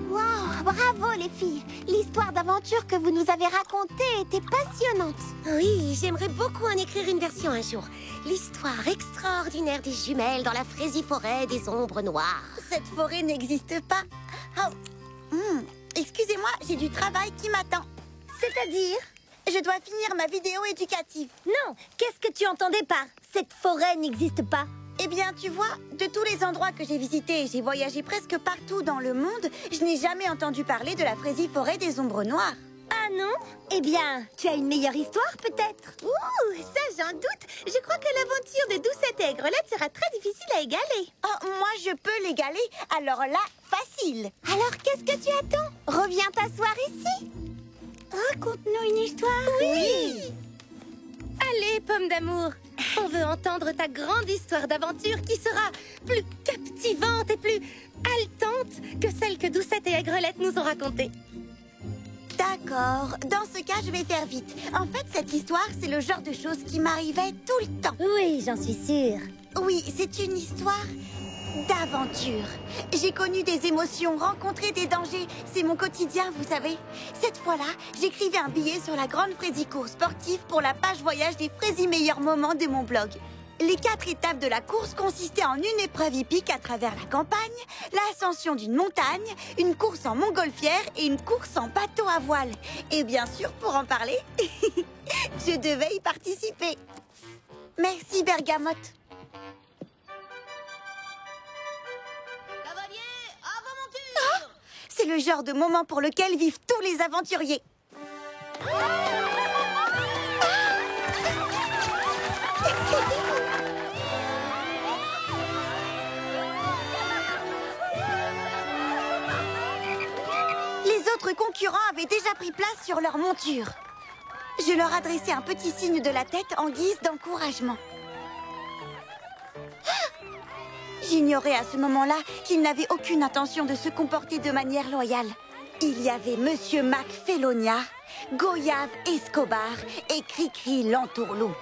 Wow, bravo les filles! L'histoire d'aventure que vous nous avez racontée était passionnante. Oui, j'aimerais beaucoup en écrire une version un jour. L'histoire extraordinaire des jumelles dans la fraisiforêt des ombres noires. Cette forêt n'existe pas. Oh. Excusez-moi, j'ai du travail qui m'attend. C'est-à-dire, je dois finir ma vidéo éducative. Non, qu'est-ce que tu entendais par « cette forêt n'existe pas » ? Eh bien, tu vois, de tous les endroits que j'ai visités et j'ai voyagé presque partout dans le monde, je n'ai jamais entendu parler de la fraisiforêt des ombres noires. Ah non? Eh bien, tu as une meilleure histoire peut-être? Ouh, ça j'en doute. Je crois que l'aventure de Doucette et Aigrelette sera très difficile à égaler. Oh, moi je peux l'égaler, alors là, facile. Alors qu'est-ce que tu attends? Reviens t'asseoir ici. Raconte-nous une histoire. Oui! Allez, pomme d'amour, on veut entendre ta grande histoire d'aventure qui sera plus captivante et plus haletante que celle que Doucette et Aigrelette nous ont racontée. D'accord, dans ce cas, je vais faire vite. En fait, cette histoire, c'est le genre de choses qui m'arrivait tout le temps. Oui, j'en suis sûre. Oui, c'est une histoire d'aventure. J'ai connu des émotions, rencontré des dangers. C'est mon quotidien, vous savez. Cette fois-là, j'écrivais un billet sur la grande Fraisicourt sportive pour la page voyage des Fraisi meilleurs moments de mon blog. Les 4 étapes de la course consistaient en une épreuve hippique à travers la campagne, l'ascension d'une montagne, une course en montgolfière et une course en bateau à voile. Et bien sûr, pour en parler, je devais y participer. Merci, Bergamote. C'est le genre de moment pour lequel vivent tous les aventuriers. Les autres concurrents avaient déjà pris place sur leur monture. Je leur adressais un petit signe de la tête en guise d'encouragement. J'ignorais à ce moment-là qu'ils n'avaient aucune intention de se comporter de manière loyale. Il y avait Monsieur Mac Félonia, Goyave Escobar et Cricri l'entourloupe.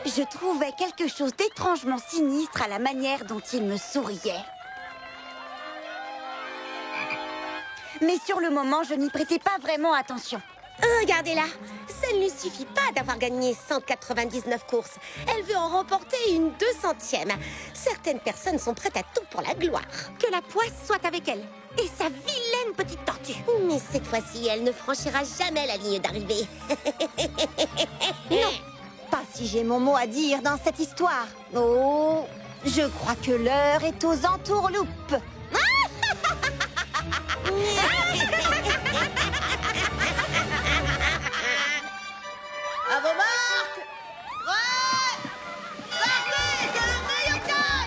Je trouvais quelque chose d'étrangement sinistre à la manière dont ils me souriaient. Mais sur le moment, je n'y prêtais pas vraiment attention. Regardez-la, ça ne lui suffit pas d'avoir gagné 199 courses. Elle veut en remporter une 200e. Certaines personnes sont prêtes à tout pour la gloire. Que la poisse soit avec elle. Et sa vilaine petite tortue. Mais cette fois-ci, elle ne franchira jamais la ligne d'arrivée. Non, pas si j'ai mon mot à dire dans cette histoire. Oh, je crois que l'heure est aux entourloupes. À vos marques! Ouais! Partez! C'est le meilleur temps!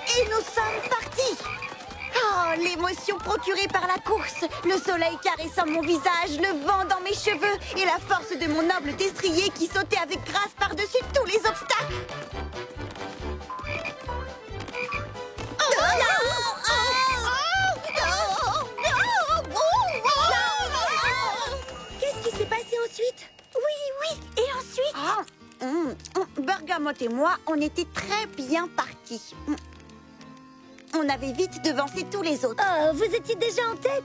Et nous sommes partis! Oh, l'émotion procurée par la course, le soleil caressant mon visage, le vent dans mes cheveux et la force de mon noble destrier qui sautait avec grâce par-dessus tous les obstacles. Qu'est-ce qui s'est passé ensuite? Oui, et ensuite? Bergamote et moi, on était très bien partis. On avait vite devancé tous les autres. Oh, vous étiez déjà en tête?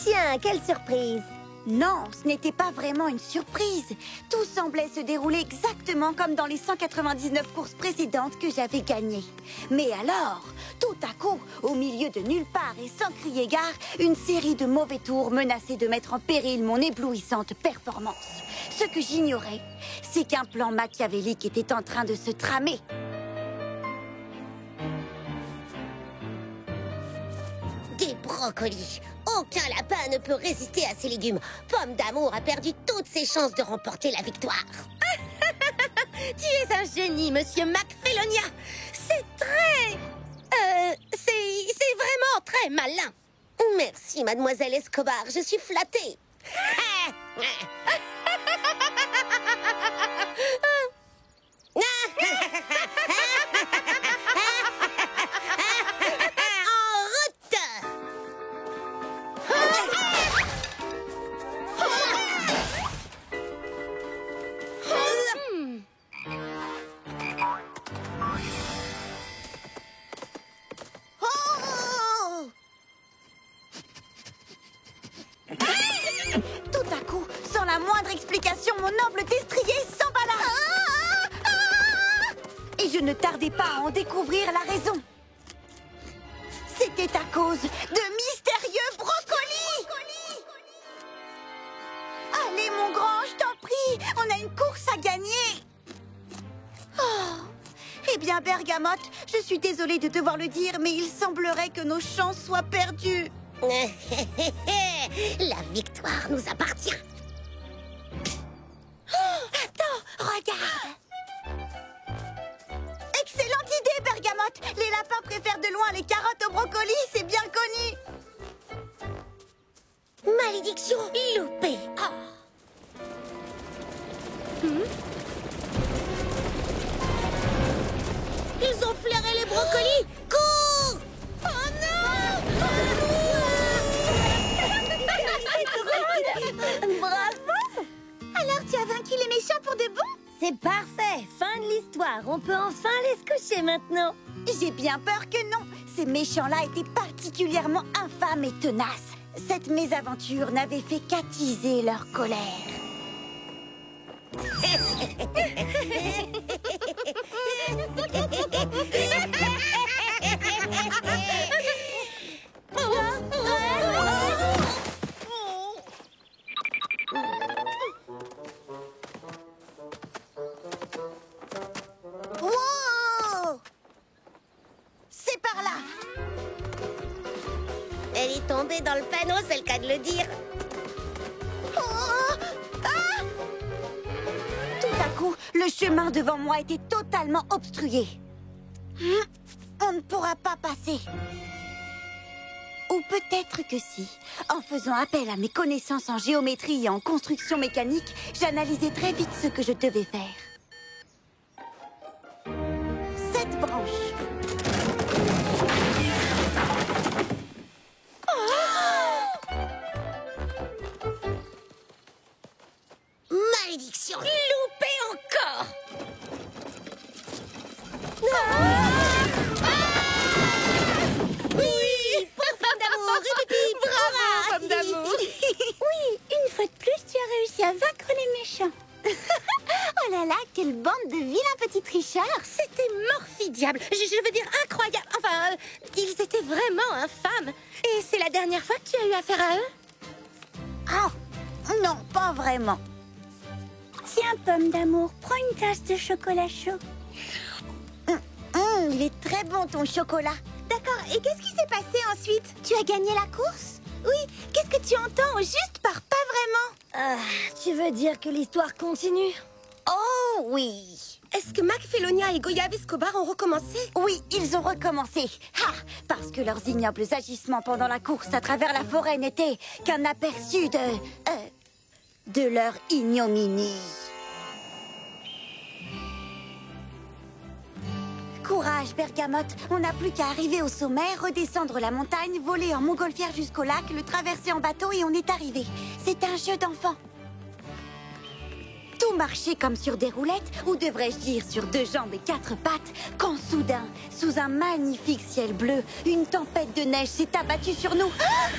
Tiens, quelle surprise! Non, ce n'était pas vraiment une surprise. Tout semblait se dérouler exactement comme dans les 199 courses précédentes que j'avais gagnées. Mais alors, tout à coup, au milieu de nulle part et sans crier gare, une série de mauvais tours menaçait de mettre en péril mon éblouissante performance. Ce que j'ignorais, c'est qu'un plan machiavélique était en train de se tramer. Des brocolis. Aucun lapin ne peut résister à ces légumes. Pomme d'amour a perdu toutes ses chances de remporter la victoire. Tu es un génie, monsieur Mac Félonia. C'est très... c'est vraiment très malin. Merci, mademoiselle Escobar. Je suis flattée. En route! moindre explication, mon noble destrier s'emballa. Et je ne tardais pas à en découvrir la raison. C'était à cause de mystérieux brocolis. Allez, mon grand, je t'en prie, on a une course à gagner. Oh. Eh bien, Bergamote, je suis désolée de devoir le dire, mais il semblerait que nos chances soient perdues. La victoire nous appartient. Attends, regarde. Excellente idée, Bergamote. Les lapins préfèrent de loin les carottes au brocoli, c'est bien connu. Malédiction loupée. Oh. Ils ont flairé les brocolis. Cours! Oh non! Bravo. Alors, tu as vaincu les méchants pour de bon? C'est parfait. Fin de l'histoire. On peut enfin aller se coucher maintenant. J'ai bien peur que non. Ces méchants-là étaient particulièrement infâmes et tenaces. Cette mésaventure n'avait fait qu'attiser leur colère. Wow! C'est par là. Elle est tombée dans le panneau, c'est le cas de le dire. Oh! Ah! Tout à coup, le chemin devant moi était totalement obstrué. On ne pourra pas passer. Ou peut-être que si. En faisant appel à mes connaissances en géométrie et en construction mécanique, j'analysais très vite ce que je devais faire. Cette branche. Malédiction loupée encore. Oui, pour femme d'amour, Bravo, femme d'amour. Oui, une fois de plus, tu as réussi à vaincre les méchants. Oh là là, quelle bande de vilains petits tricheurs. C'était morphidiable. Je veux dire incroyable. Enfin, ils étaient vraiment infâmes. Et c'est la dernière fois que tu as eu affaire à eux? Ah, non, pas vraiment. Tiens, pomme d'amour, prends une tasse de chocolat chaud. Il est très bon ton chocolat. D'accord, et qu'est-ce qui s'est passé ensuite? Tu as gagné la course? Oui, qu'est-ce que tu entends juste par pas vraiment? Tu veux dire que l'histoire continue? Oh oui. Est-ce que Mac, Félonia et Goya Escobar ont recommencé? Oui, ils ont recommencé. Ha! Parce que leurs ignobles agissements pendant la course à travers la forêt n'étaient qu'un aperçu de leur ignominie. Courage, Bergamote. On n'a plus qu'à arriver au sommet, redescendre la montagne, voler en montgolfière jusqu'au lac, le traverser en bateau et on est arrivé. C'est un jeu d'enfant. Tout marchait comme sur des roulettes, ou devrais-je dire sur 2 jambes et 4 pattes, quand soudain, sous un magnifique ciel bleu, une tempête de neige s'est abattue sur nous. Ah!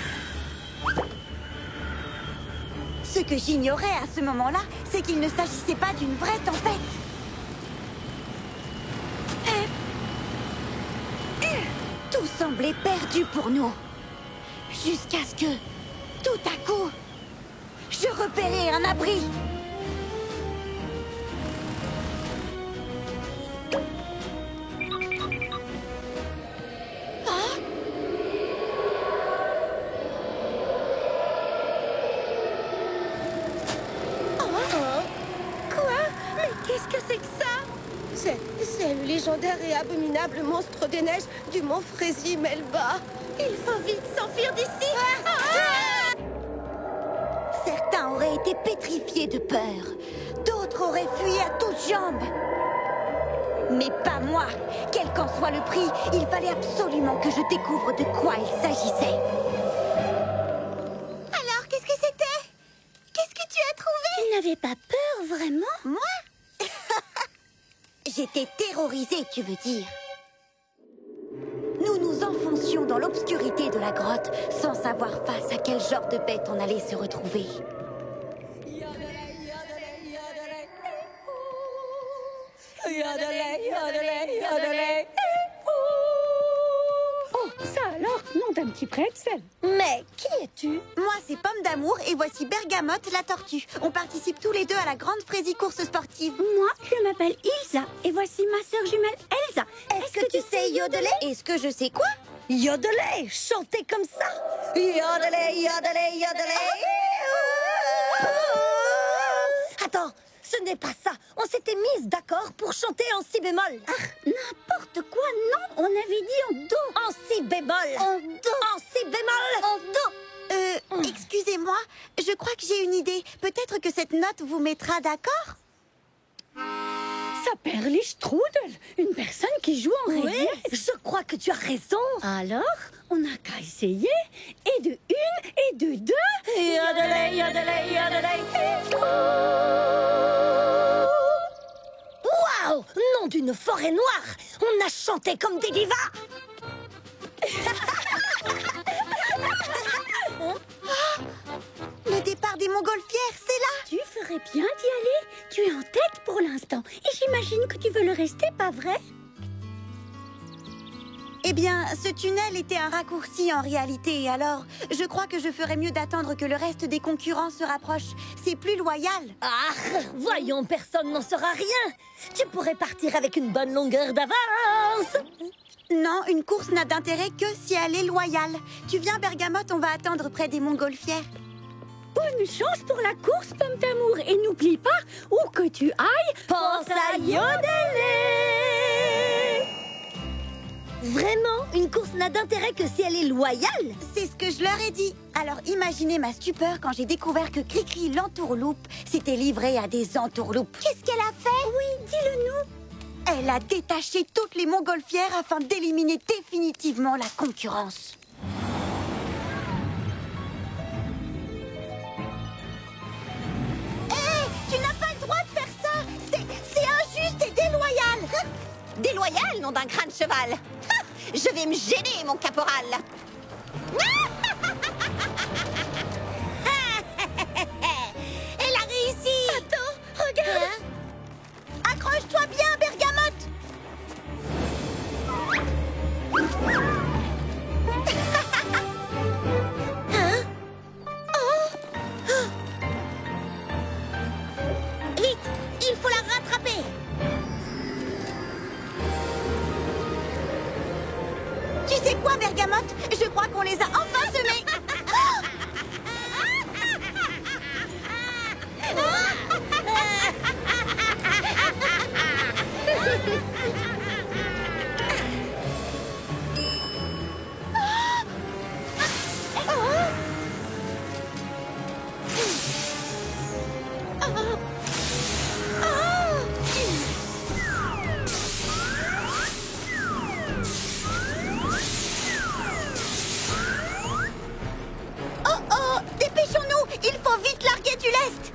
Ce que j'ignorais à ce moment-là, c'est qu'il ne s'agissait pas d'une vraie tempête. Tout semblait perdu pour nous. Jusqu'à ce que, tout à coup, je repérais un abri. Qu'est-ce que c'est que ça? C'est le légendaire et abominable monstre des neiges du mont Fraisier Melba. Il faut vite s'enfuir d'ici. Certains auraient été pétrifiés de peur. D'autres auraient fui à toutes jambes. Mais pas moi. Quel qu'en soit le prix, il fallait absolument que je découvre de quoi il s'agissait. Alors, qu'est-ce que c'était? Qu'est-ce que tu as trouvé? Tu n'avais pas peur, vraiment? Moi? J'étais terrorisée, tu veux dire. Nous nous enfoncions dans l'obscurité de la grotte sans savoir face à quel genre de bête on allait se retrouver. Il y avait la un petit pretzel. Mais qui es-tu? Moi, c'est Pomme d'Amour et voici Bergamote la tortue. On participe tous les deux à la grande Frésie-course sportive. Moi, je m'appelle Ilsa et voici ma sœur jumelle Elsa. Est-ce que tu sais yodeler? Est-ce que je sais quoi? Yodeler, chanter comme ça. Yodeler, yodeler, yodeler. Attends, ce n'est pas ça. On s'était mises d'accord pour chanter en si bémol. N'importe quoi, non, on avait dit en do. En si bémol. En do. En si bémol. En do. Excusez-moi, je crois que j'ai une idée. Peut-être que cette note vous mettra d'accord? S'appelle Strudel, une personne qui joue en Oui, réglisse. je crois que tu as raison. Alors, on n'a qu'à essayer. Et de une, et de deux. Yodeler, yodeler, yodeler. Waouh! Nom d'une forêt noire! On a chanté comme des divas! Le départ des montgolfières, c'est là. Tu ferais bien d'y aller. Tu es en tête pour l'instant. Et j'imagine que tu veux le rester, pas vrai? Eh bien, ce tunnel était un raccourci en réalité, et alors, je crois que je ferais mieux d'attendre que le reste des concurrents se rapproche. C'est plus loyal. Ah! Voyons, personne n'en saura rien! Tu pourrais partir avec une bonne longueur d'avance! Non, une course n'a d'intérêt que si elle est loyale. Tu viens, Bergamote, on va attendre près des montgolfières. Bonne chance pour la course, Pomme d'amour. Et n'oublie pas, où que tu ailles, Pense à yodeler! Vraiment, une course n'a d'intérêt que si elle est loyale? C'est ce que je leur ai dit. Alors imaginez ma stupeur quand j'ai découvert que Cricri l'entourloupe s'était livrée à des entourloupes. Qu'est-ce qu'elle a fait? Oui, dis-le-nous. Elle a détaché toutes les montgolfières afin d'éliminer définitivement la concurrence. Hé, tu n'as pas le droit de faire ça. C'est injuste et déloyal. Déloyal, nom d'un crâne cheval. Ha, je vais me gêner, mon caporal. Elle a réussi! Attends, regarde! Accroche-toi bien, Bergamote. Hein? Oh! Vite! Il faut la rattraper! Tu sais quoi, Bergamote? Je crois qu'on les a enfin semés. Oh oh, dépêchons-nous. Il faut vite larguer du lest.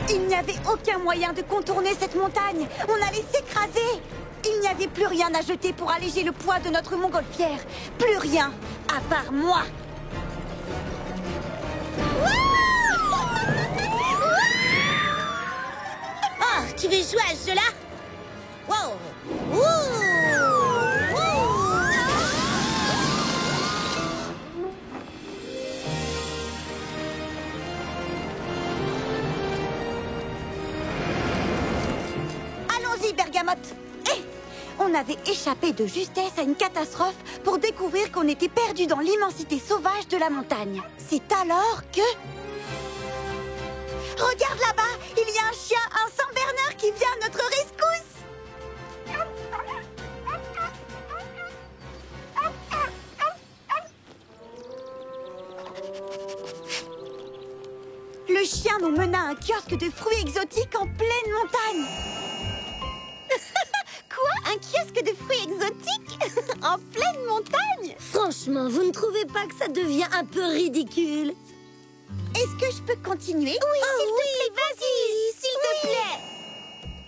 Il n'y avait aucun moyen de contourner cette montagne. On allait s'écraser. Il n'y avait plus rien à jeter pour alléger le poids de notre montgolfière. Plus rien, à part moi. Oh, tu veux jouer à ce jeu-là? Wow! Ouh! Allons-y, Bergamote. On avait échappé de justesse à une catastrophe pour découvrir qu'on était perdu dans l'immensité sauvage de la montagne. C'est alors que... Regarde là-bas, il y a un chien, un Saint-Bernard qui vient à notre rescousse. Le chien nous mena à un kiosque de fruits exotiques en pleine montagne. Quoi? Un kiosque de fruits exotiques? En pleine montagne? Franchement, vous ne trouvez pas que ça devient un peu ridicule? Est-ce que je peux continuer? Oui, s'il te plaît, vas-y, s'il te plaît.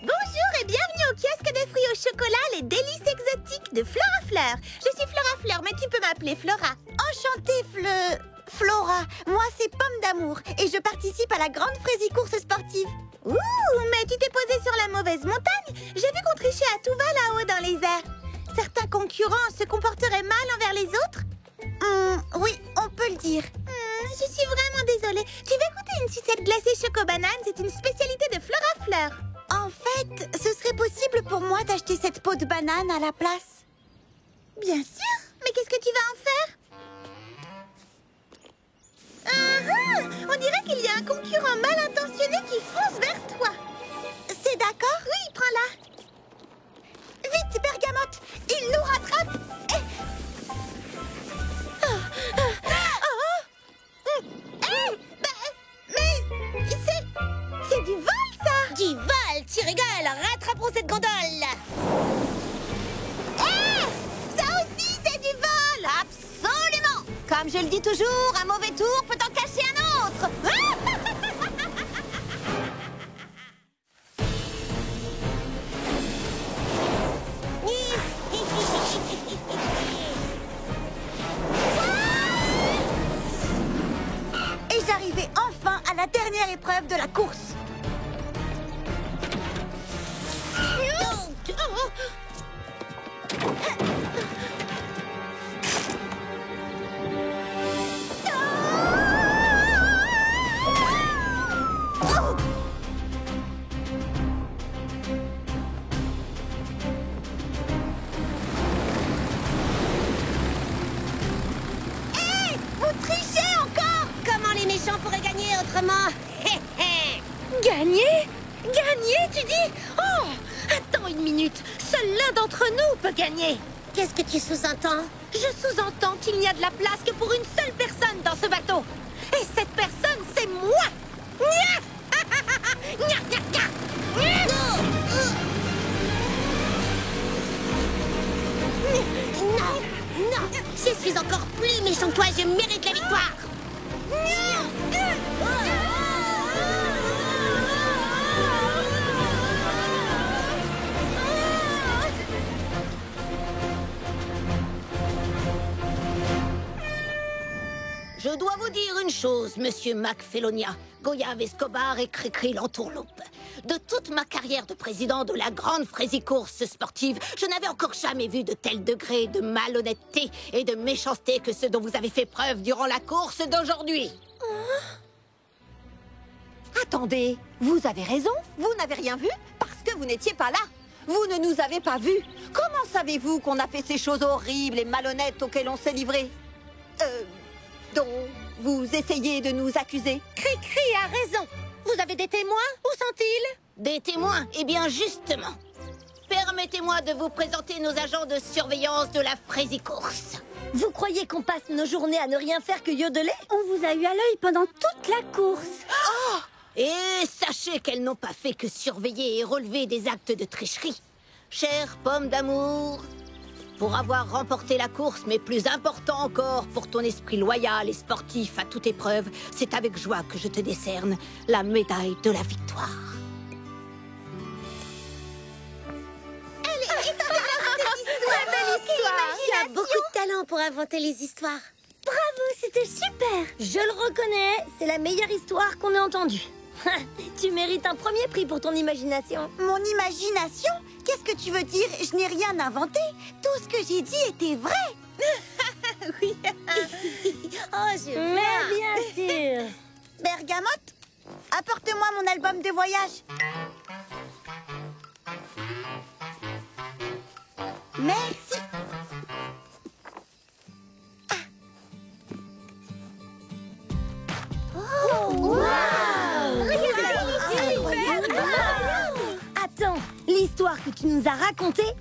Bonjour et bienvenue au kiosque de fruits au chocolat, les délices exotiques de Flora Fleur. Je suis Flora Fleur, mais tu peux m'appeler Flora. Enchantée, Flora. Moi, c'est Pomme d'Amour et je participe à la grande Frésie-course sportive. Ouh, mais tu t'es posée sur la mauvaise montagne. J'ai vu qu'on trichait à tout va là-haut dans les airs. Certains concurrent se comporterait mal envers les autres? Oui, on peut le dire. Je suis vraiment désolée. Tu veux goûter une sucette glacée choco-banane? C'est une spécialité de Flora Fleur. En fait, ce serait possible pour moi d'acheter cette peau de banane à la place. Bien sûr. Mais qu'est-ce que tu vas en faire? On dirait qu'il y a un concurrent mal intentionné qui fonce vers toi. C'est d'accord? Oui, prends-la. Vite, Bergamote! Il nous rattrape! Mais c'est du vol, ça! Du vol, tu rigoles! Rattrapons cette gondole! Ça aussi, c'est du vol! Absolument! Comme je le dis toujours, un mauvais tour peut en cacher un autre. Et j'arrivais enfin à la dernière épreuve de la course. Vous trichez encore! Comment les méchants pourraient gagner autrement? Gagner? Gagner, tu dis? Oh! Attends une minute. Seul l'un d'entre nous peut gagner. Qu'est-ce que tu sous-entends? Je sous-entends qu'il n'y a de la place que pour une seule personne dans ce bateau. Et cette personne, c'est moi! Nya! Nya, nya, nya! Non! Non! Je suis encore plus méchant que toi, je mérite la victoire! Je dois vous dire une chose, monsieur McFelonia, Goyave Escobar et Cricri l'entourloupe. De toute ma carrière de président de la grande Frésicourse sportive, je n'avais encore jamais vu de tel degré de malhonnêteté et de méchanceté que ce dont vous avez fait preuve durant la course d'aujourd'hui. Attendez, vous avez raison, vous n'avez rien vu parce que vous n'étiez pas là. Vous ne nous avez pas vus. Comment savez-vous qu'on a fait ces choses horribles et malhonnêtes auxquelles on s'est livré? Dont vous essayez de nous accuser? Cricri a raison. Vous avez des témoins? Où sont-ils? Des témoins? Eh bien, justement. Permettez-moi de vous présenter nos agents de surveillance de la Frésicourse. Vous croyez qu'on passe nos journées à ne rien faire que yodeler? On vous a eu à l'œil pendant toute la course. Et sachez qu'elles n'ont pas fait que surveiller et relever des actes de tricherie. Chère pomme d'amour, pour avoir remporté la course, mais plus important encore, pour ton esprit loyal et sportif à toute épreuve, c'est avec joie que je te décerne la médaille de la victoire. Très belle histoire. Tu as beaucoup de talent pour inventer les histoires. Bravo, c'était super. Je le reconnais, c'est la meilleure histoire qu'on ait entendue. Tu mérites un premier prix pour ton imagination. Mon imagination? Qu'est-ce que tu veux dire? Je n'ai rien inventé. Tout ce que j'ai dit était vrai. Oui. Oh, je Mais bien sûr. Bergamote, apporte-moi mon album de voyage. Merci. Attends, l'histoire que tu nous as racontée,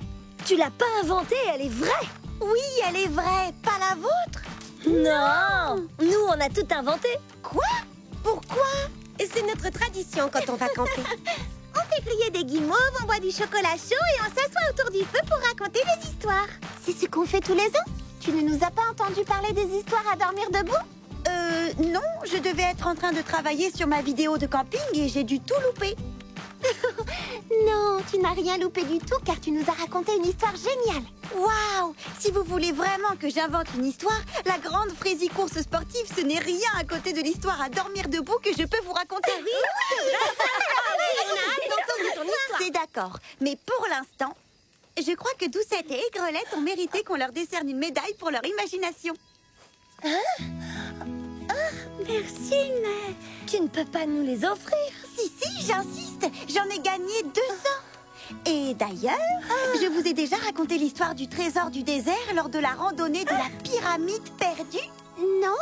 tu l'as pas inventée, elle est vraie. Oui, elle est vraie, pas la vôtre. Non, nous on a tout inventé. Quoi? Pourquoi? C'est notre tradition quand on va camper. On fait griller des guimauves, on boit du chocolat chaud et on s'assoit autour du feu pour raconter des histoires. C'est ce qu'on fait tous les ans? Tu ne nous as pas entendu parler des histoires à dormir debout? Non, je devais être en train de travailler sur ma vidéo de camping et j'ai dû tout louper. Non, tu n'as rien loupé du tout car tu nous as raconté une histoire géniale. Waouh! Si vous voulez vraiment que j'invente une histoire, la grande Frésicourse sportive, ce n'est rien à côté de l'histoire à dormir debout que je peux vous raconter. Oui, On a hâte d'entendre ton histoire. c'est d'accord. Mais pour l'instant, je Je crois que Doucette et Aigrelette ont mérité qu'on leur décerne une médaille pour leur imagination. Merci, mais tu ne peux pas nous les offrir. Si, j'insiste. J'en ai gagné 200. Et d'ailleurs, je vous ai déjà raconté l'histoire du trésor du désert lors de la randonnée de la pyramide perdue. Non,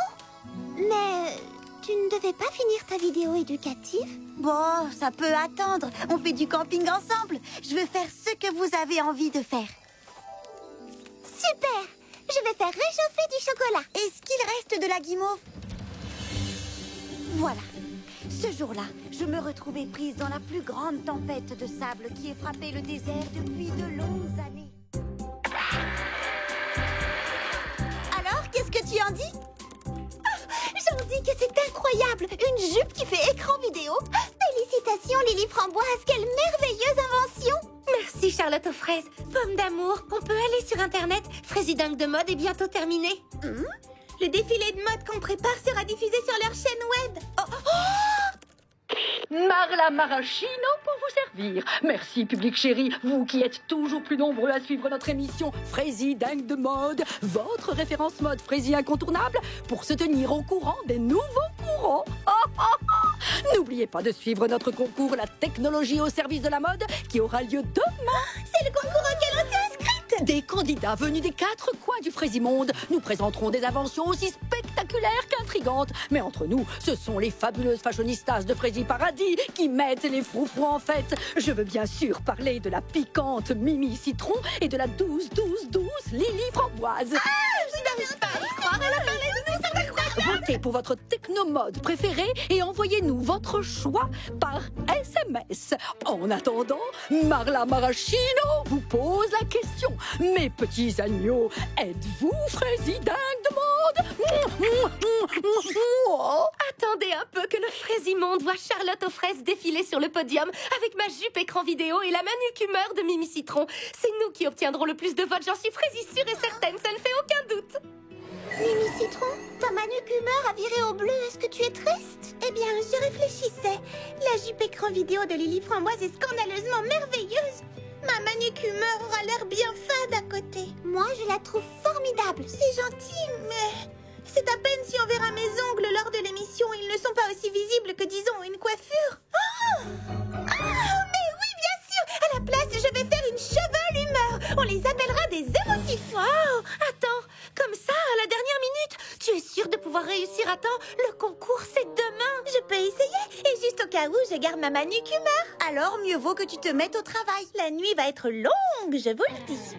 mais tu ne devais pas finir ta vidéo éducative? Bon, ça peut attendre. On fait du camping ensemble. Je veux faire ce que vous avez envie de faire. Super! Je vais faire réchauffer du chocolat. Est-ce qu'il reste de la guimauve? Voilà. Ce jour-là, je me retrouvais prise dans la plus grande tempête de sable qui ait frappé le désert depuis de longues années. Alors, qu'est-ce que tu en dis? J'en dis que c'est incroyable! Une jupe qui fait écran vidéo! Félicitations, Lily Framboise! Quelle merveilleuse invention! Merci, Charlotte aux fraises. Pomme d'amour, on peut aller sur Internet. Fraisidingue de mode est bientôt terminé. Le défilé de mode qu'on prépare sera diffusé sur leur chaîne web. Marla Maraschino pour vous servir. Merci, public chéri, vous qui êtes toujours plus nombreux à suivre notre émission Fraisidingue de mode, votre référence mode Fraisi incontournable pour se tenir au courant des nouveaux courants. N'oubliez pas de suivre notre concours La technologie au service de la mode qui aura lieu demain. C'est le concours auquel on s'est inscrite. Des candidats venus des 4 coins du Fraisimonde nous présenteront des inventions aussi spectaculaires qu'intrigantes. Mais entre nous, ce sont les fabuleuses fashionistas de Fraisi Paradis qui mettent les froufrous en fête. Je veux bien sûr parler de la piquante Mimi Citron et de la douce Lily Framboise. Je n'arrive pas à y croire, elle a parlé de nous, c'est incroyable. Votez pour votre technomode préféré et envoyez-nous votre choix par SMS. En attendant, Marla Maraschino vous pose la question. Mes petits agneaux, êtes-vous fraisidingue de mode? Attendez un peu que le Fraisimonde voit Charlotte aux fraises défiler sur le podium avec ma jupe écran vidéo et la manucumeur de Mimi Citron. C'est nous qui obtiendrons le plus de votes, j'en suis Fraisi sûre et certaine, ça ne fait aucun doute. Mimi Citron, ta manucumeur a viré au bleu. Est-ce que tu es triste? Eh bien, je réfléchissais. La jupe écran vidéo de Lily Framboise est scandaleusement merveilleuse. Ma manucumeur aura l'air bien fade à côté. Moi, je la trouve formidable. C'est gentil, mais c'est à peine si on verra mes ongles lors de l'émission. Ils ne sont pas aussi visibles que, disons, une coiffure. Mais oui, bien sûr. À la place, je vais faire une chevelumeur. On les appellera des émotifs. Oh, attends, comme ça, à la dernière minute, tu es sûre de pouvoir réussir à temps? Le concours, c'est demain. Je peux essayer. Et juste au cas où, je garde ma manucumeur. Alors, mieux vaut que tu te mettes au travail. La nuit va être longue, je vous le dis.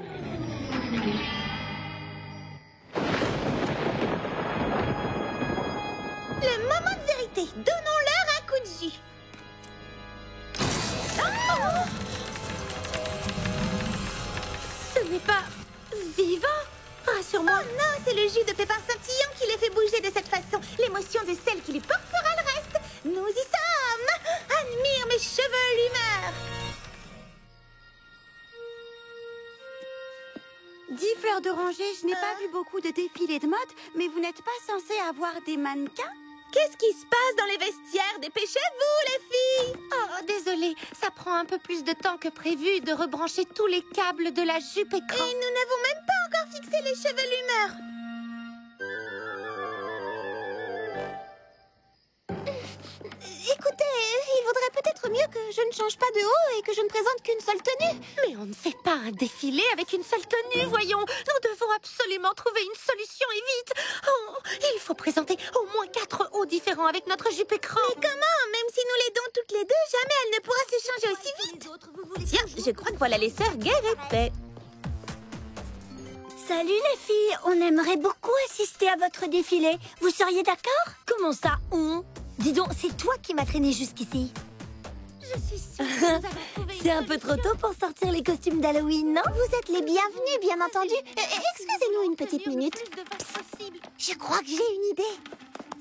Le moment de vérité. Donnons-leur un coup de jus. Ce n'est pas vivant. Rassure-moi. Oh non, c'est le jus de pépins scintillants qui les fait bouger de cette façon. L'émotion de celle qui lui portera le reste. Nous y sommes. Admire mes chevelumeurs. 10 fleurs d'oranger, je n'ai pas vu beaucoup de défilés de mode, mais vous n'êtes pas censé avoir des mannequins? Qu'est-ce qui se passe dans les vestiaires? Dépêchez-vous, les filles! Oh, désolée, ça prend un peu plus de temps que prévu de rebrancher tous les câbles de la jupe écran. Et nous n'avons même pas encore fixé les chevelumeurs. Écoutez, il vaudrait peut-être mieux que je ne change pas de haut et que je ne présente qu'une seule tenue. Mais on ne fait pas un défilé avec une seule tenue, voyons. Nous devons absolument trouver une solution et vite. Oh, il faut présenter au moins 4 hauts différents avec notre jupe écran. Mais comment? Même si nous l'aidons toutes les deux, jamais elle ne pourra se changer aussi vite. Tiens, je crois que voilà les sœurs Guerre et Paix. Salut les filles, on aimerait beaucoup assister à votre défilé. Vous seriez d'accord? Comment ça, on? Dis donc, c'est toi qui m'as traîné jusqu'ici. Je suis sûre que nous avons trouvé une C'est un peu trop solution. tôt pour sortir les costumes d'Halloween, non? Vous êtes les bienvenus, bien entendu. Excusez-nous une petite minute. Je crois que j'ai une idée.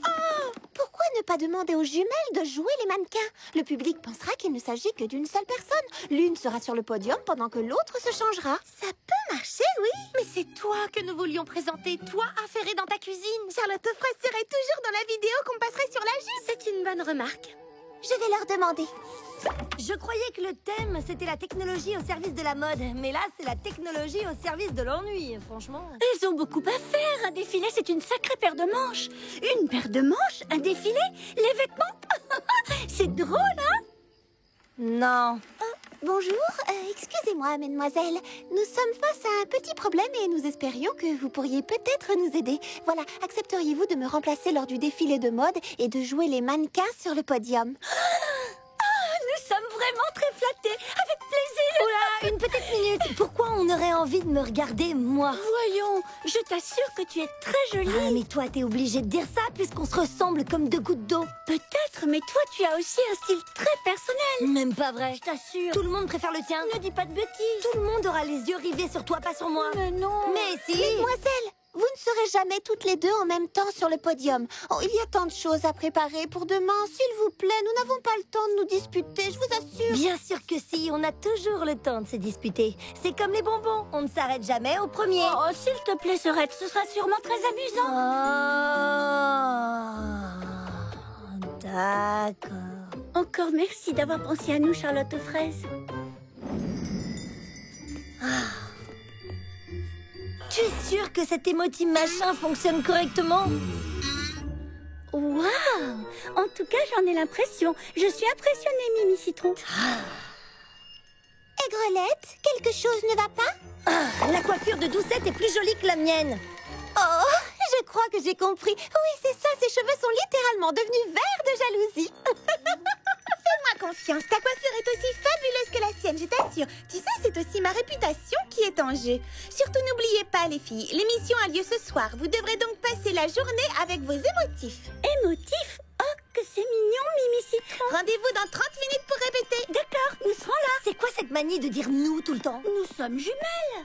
Oh, pourquoi ne pas demander aux jumelles de jouer les mannequins? Le public pensera qu'il ne s'agit que d'une seule personne. L'une sera sur le podium pendant que l'autre se changera. Ça peut marcher, oui. Mais c'est toi que nous voulions présenter, toi affairé dans ta cuisine. Charlotte aux fraises serait toujours dans la vidéo qu'on passerait sur la jupe. C'est une bonne remarque. Je vais leur demander. Je croyais que le thème, c'était la technologie au service de la mode. Mais là, c'est la technologie au service de l'ennui, franchement. Ils ont beaucoup à faire. Un défilé, c'est une sacrée paire de manches. Une paire de manches? Un défilé? Les vêtements? C'est drôle, hein? Non. Bonjour, excusez-moi, mesdemoiselles. Nous sommes face à un petit problème et nous espérions que vous pourriez peut-être nous aider. Voilà, accepteriez-vous de me remplacer lors du défilé de mode et de jouer les mannequins sur le podium? Nous sommes vraiment très flattés. Avec plaisir. Oh là, une petite minute. Pourquoi on aurait envie de me regarder, moi? Voyons, je t'assure que tu es très jolie. Ah, mais toi, t'es obligée de dire ça puisqu'on se ressemble comme deux gouttes d'eau. Peut-être, mais toi, tu as aussi un style très personnel. Même pas vrai. Je t'assure. Tout le monde préfère le tien. Ne dis pas de bêtises. Tout le monde aura les yeux rivés sur toi, pas sur moi. Mais non. Mais si. Mesdemoiselles, vous ne serez jamais toutes les deux en même temps sur le podium. Oh, il y a tant de choses à préparer pour demain. S'il vous plaît, nous n'avons pas le temps de nous disputer, je vous assure. Bien sûr que si, on a toujours le temps de se disputer. C'est comme les bonbons, on ne s'arrête jamais au premier. Oh, s'il te plaît, Sorette, ce sera sûrement très amusant. Oh, d'accord. Encore merci d'avoir pensé à nous, Charlotte aux fraises. Tu es sûre que cet émoji machin fonctionne correctement? Waouh! En tout cas, j'en ai l'impression. Je suis impressionnée, Mimi Citron. Aigrelette, quelque chose ne va pas? Ah, la coiffure de Doucette est plus jolie que la mienne. Oh, je crois que j'ai compris. Oui, c'est ça, ses cheveux sont littéralement devenus verts de jalousie. Fais-moi confiance, ta coiffure est aussi fabuleuse que la sienne, je t'assure. Tu sais, c'est aussi ma réputation qui est en jeu. Surtout n'oubliez pas, les filles, l'émission a lieu ce soir. Vous devrez donc passer la journée avec vos émotifs. Émotifs? Oh, que c'est mignon, Mimi Citron. Rendez-vous dans 30 minutes pour répéter. D'accord, nous serons là. C'est quoi cette manie de dire nous tout le temps? Nous sommes jumelles.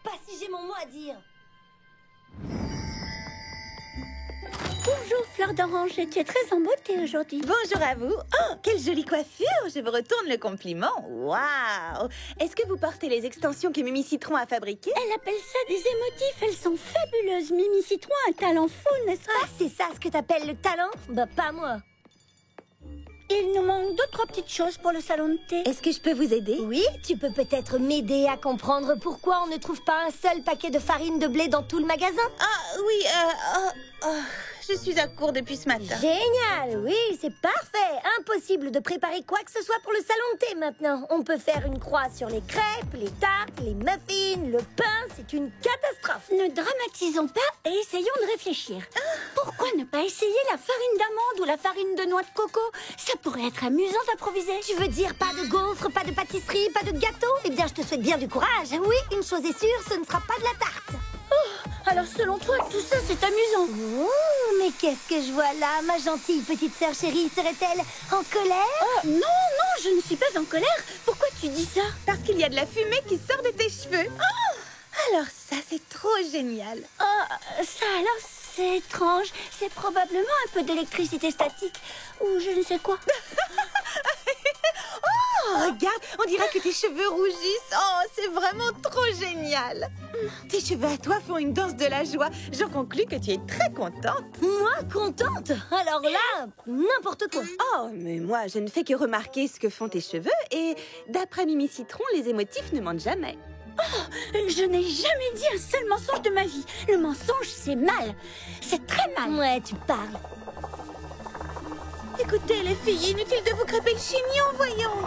Pas si j'ai mon mot à dire. Bonjour Fleur d'Orange, tu es très en beauté aujourd'hui. Bonjour à vous. Oh, quelle jolie coiffure. Je vous retourne le compliment. Waouh. Est-ce que vous portez les extensions que Mimi Citron a fabriquées? Elle appelle ça des émotifs, elles sont fabuleuses. Mimi Citron a un talent fou, n'est-ce pas? Ah, c'est ça ce que t'appelles le talent? Bah pas moi. Il nous manque 2-3 petites choses pour le salon de thé. Est-ce que je peux vous aider? Oui, tu peux peut-être m'aider à comprendre pourquoi on ne trouve pas un seul paquet de farine de blé dans tout le magasin? Ah oui, je suis à court depuis ce matin. Génial, oui, c'est parfait. Impossible de préparer quoi que ce soit pour le salon de thé maintenant. On peut faire une croix sur les crêpes, les tartes, les muffins, le pain. C'est une catastrophe. Ne dramatisons pas et essayons de réfléchir. Pourquoi ne pas essayer la farine d'amande ou la farine de noix de coco? Ça pourrait être amusant d'improviser. Tu veux dire pas de gaufres, pas de pâtisserie, pas de gâteau? Eh bien, je te souhaite bien du courage. Oui, une chose est sûre, ce ne sera pas de la tarte. Alors selon toi, tout ça c'est amusant. Oh, mais qu'est-ce que je vois là? Ma gentille petite sœur chérie serait-elle en colère? Non, non, je ne suis pas en colère. Pourquoi tu dis ça? Parce qu'il y a de la fumée qui sort de tes cheveux. Oh, alors ça, c'est trop génial. Ça alors, c'est étrange. C'est probablement un peu d'électricité statique ou je ne sais quoi. Oh, regarde, on dirait que tes cheveux rougissent. Oh, c'est vraiment trop génial. Tes cheveux à toi font une danse de la joie. J'en conclus que tu es très contente. Moi, contente? Alors là, n'importe quoi. Oh, mais moi, je ne fais que remarquer ce que font tes cheveux. Et d'après Mimi Citron, les émotifs ne mentent jamais. Je n'ai jamais dit un seul mensonge de ma vie. Le mensonge, c'est mal. C'est très mal. Ouais, tu parles. Écoutez, les filles, inutile de vous crêper le chignon, voyons.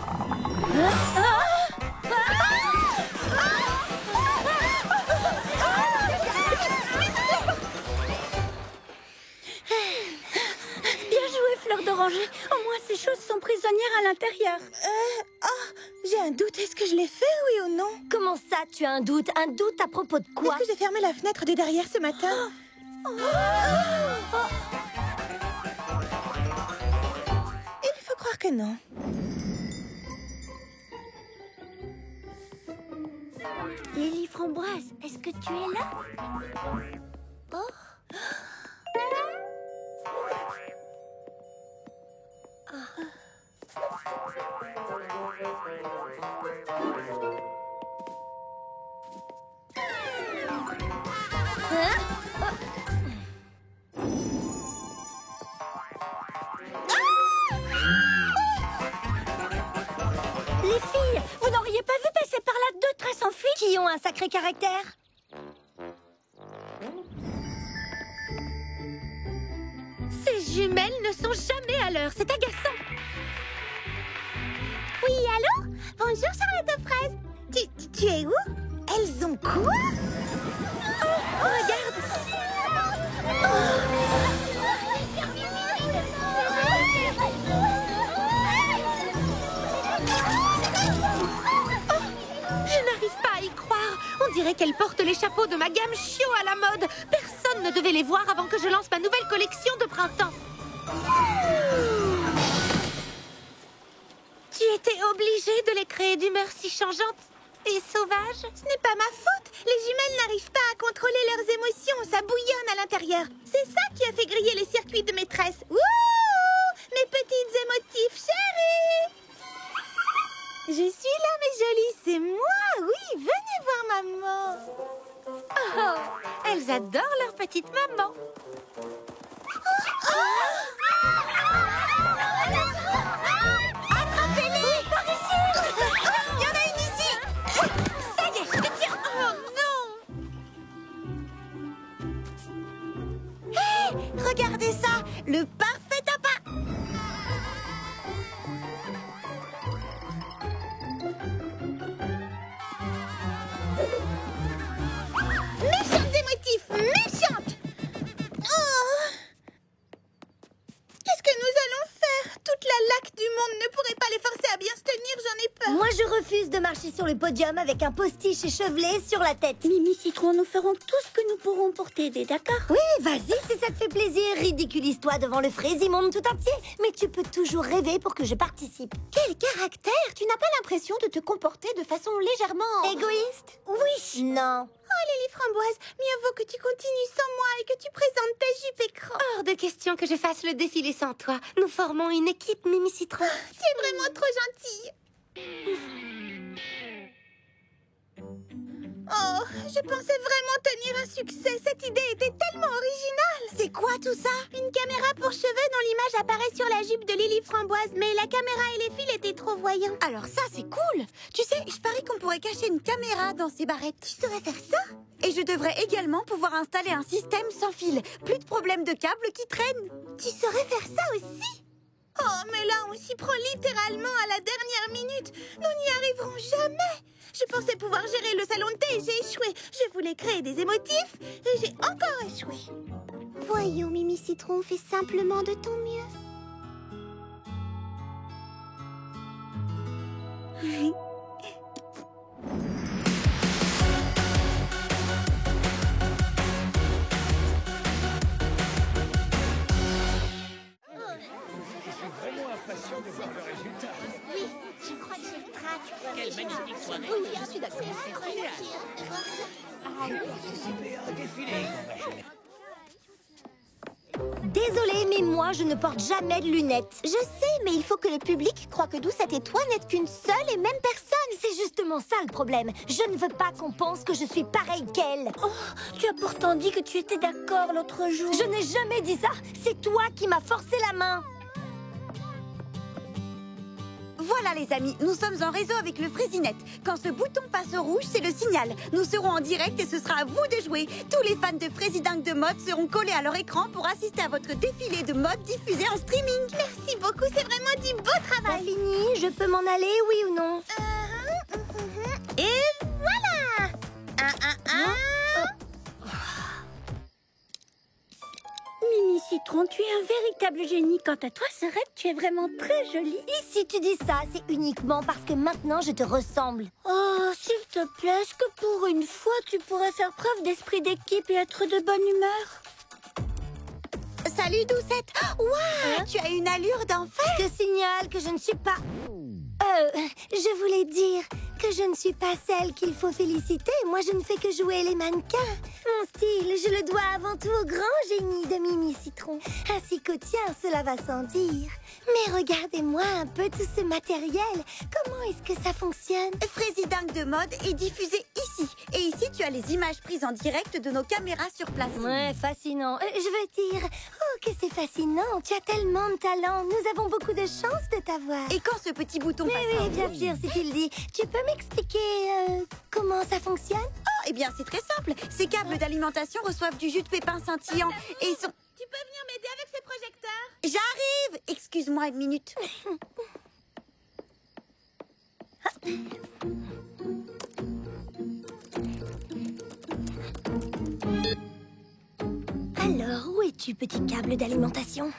Bien joué, Fleur d'Oranger. Au moins, ces choses sont prisonnières à l'intérieur. J'ai un doute. Est-ce que je l'ai fait, oui ou non? Comment ça, tu as un doute? Un doute à propos de quoi? Est-ce que j'ai fermé la fenêtre de derrière ce matin? Il faut croire que non. Lily Framboise, est-ce que tu es là? ont un sacré caractère. Ces jumelles ne sont jamais à l'heure, c'est agaçant. Oui, allô? Bonjour, Charlotte aux fraises. Tu es où? Elles ont quoi? Oh, regarde! Je n'arrive pas à y croire. On dirait qu'elles portent les chapeaux de ma gamme Chio à la mode. Personne ne devait les voir avant que je lance ma nouvelle collection de printemps. Tu étais obligée de les créer d'humeur si changeante et sauvage. Ce n'est pas ma faute. Les jumelles n'arrivent pas à contrôler leurs émotions. Ça bouillonne à l'intérieur. C'est ça qui a fait griller les circuits de maîtresse. Wouh! Mes petites émotifs chéris! Je suis là, mes jolies. C'est moi. Oui, venez voir maman. Oh, elles adorent leur petite maman. Attrapez-les! Par ici! Il y en a une ici! Ça y est, je te tire! Oh non! Hé! Regardez ça! Le parfait appât! Méchantes émotifs! Méchantes! Oh! Qu'est-ce que nous allons faire? Toute la laque du monde ne pourrait pas les forcer à bien se tenir, j'en ai peur. Moi, je refuse de marcher sur le podium avec un postiche échevelé sur la tête. Mimi Citron, nous ferons tout ce que nous pourrons pour t'aider, d'accord? Oui, vas-y, si ça te fait plaisir. Ridiculise-toi devant le Fraisimonde tout entier. Mais tu peux toujours rêver pour que je participe. Quel caractère! Tu n'as pas l'impression de te comporter de façon légèrement... Égoïste? Oui. Non. Oh, Lily Framboise, mieux vaut que tu continues sans moi et que tu présentes ta jupe écran. Hors de question que je fasse le défilé sans toi. Nous formons une équipe, Mimi Citron. Tu es vraiment trop gentille. Oh, je pensais vraiment tenir un succès. Cette idée était tellement originale. C'est quoi tout ça? Une caméra pour cheveux dont l'image apparaît sur la jupe de Lily Framboise, mais la caméra et les fils étaient trop voyants. Alors ça, c'est cool! Tu sais, je parie qu'on pourrait cacher une caméra dans ces barrettes. Tu saurais faire ça? Et je devrais également pouvoir installer un système sans fil. Plus de problèmes de câbles qui traînent. Tu saurais faire ça aussi? Oh, mais là, on s'y prend littéralement à la dernière minute. Nous n'y arriverons jamais. Je pensais pouvoir gérer le salon de thé et j'ai échoué. Je voulais créer des émotifs et j'ai encore échoué. Voyons, Mimi Citron, fais simplement de ton mieux. Oui, je crois que j'ai le trac. Quelle magnifique soirée. Oui, je suis d'accord. Désolée, mais moi, je ne porte jamais de lunettes. Je sais, mais il faut que le public croie que Doucette et toi n'êtes qu'une seule et même personne. C'est justement ça le problème. Je ne veux pas qu'on pense que je suis pareille qu'elle. Oh, tu as pourtant dit que tu étais d'accord l'autre jour. Je n'ai jamais dit ça. C'est toi qui m'as forcé la main. Voilà les amis, nous sommes en réseau avec le Fraisinet. Quand ce bouton passe au rouge, c'est le signal. Nous serons en direct et ce sera à vous de jouer. Tous les fans de Fraisidingue de mode seront collés à leur écran pour assister à votre défilé de mode diffusé en streaming. Merci beaucoup, c'est vraiment du beau T'as travail. fini? Je peux m'en aller, oui ou non? Et voilà. Mimi Citron, tu es un véritable génie. Quant à toi, Serette, tu es vraiment très jolie. Et si tu dis ça, c'est uniquement parce que maintenant je te ressemble. Oh, s'il te plaît, est-ce que pour une fois, tu pourrais faire preuve d'esprit d'équipe et être de bonne humeur? Salut Doucette. Waouh, tu as une allure d'enfer. Je signale que je ne suis pas... je voulais dire que je ne suis pas celle qu'il faut féliciter. Moi, je ne fais que jouer les mannequins. Mon style, je le dois avant tout au grand génie de Mimi Citron. Ainsi qu'au tien, cela va sans dire. Mais regardez-moi un peu tout ce matériel. Comment est-ce que ça fonctionne? Fraisidingue de mode est diffusé ici. Et ici, tu as les images prises en direct de nos caméras sur place. Ouais, fascinant. Je veux dire, oh, que c'est fascinant. Tu as tellement de talent. Nous avons beaucoup de chance de t'avoir. Et quand ce petit bouton passe Oui, en bien rouge, sûr, si tu le dis. Tu peux m'expliquer comment ça fonctionne? Oh, eh bien, c'est très simple. Ces câbles d'alimentation reçoivent du jus de pépins scintillant et sont... Tu peux venir m'aider avec ces projecteurs? J'arrive! Excuse-moi une minute. Alors, où es-tu, petit câble d'alimentation?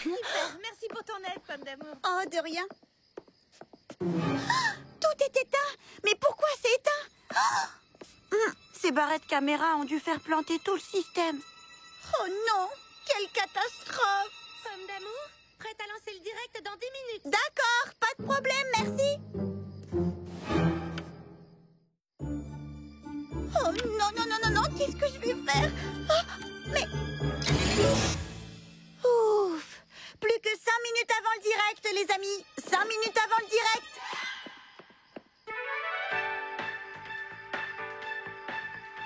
Super, merci pour ton aide, Pomme d'amour. Oh, de rien. Ah, tout est éteint. Mais pourquoi c'est éteint? Ces barrettes caméra ont dû faire planter tout le système. Oh non! Quelle catastrophe! Pomme d'amour, prête à lancer le direct dans 10 minutes. D'accord, pas de problème, merci. Oh non, non, non, non, non, qu'est-ce que je vais faire? Oh, mais... Ouf! Plus que 5 minutes avant le direct, les amis. 5 minutes avant le direct.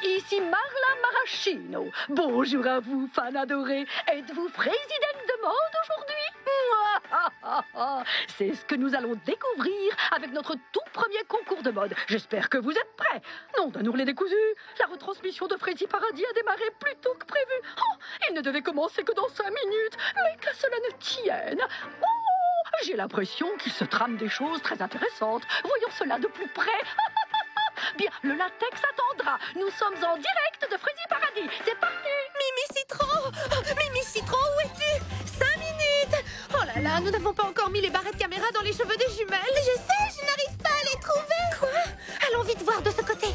Ici Marla Maraschino. Bonjour à vous, fan adoré. Êtes-vous présidente de mode aujourd'hui? C'est ce que nous allons découvrir avec notre tout premier concours de mode. J'espère que vous êtes prêts. Non d'un ourlet décousu. La retransmission de Freddy Paradis a démarré plus tôt que prévu. Oh, il ne devait commencer que dans 5 minutes. Mais qu'à cela ne tienne. Oh, j'ai l'impression qu'il se trame des choses très intéressantes. Voyons cela de plus près. Bien, le latex attendra. Nous sommes en direct de Freddy Paradis. C'est parti. Mimi Citron! Mimi Citron, où es-tu? 5 minutes! Oh là là, nous n'avons pas encore mis les barrettes caméra dans les cheveux des jumelles. Je sais, je n'arrive pas à les trouver. Quoi? Allons vite voir de ce côté.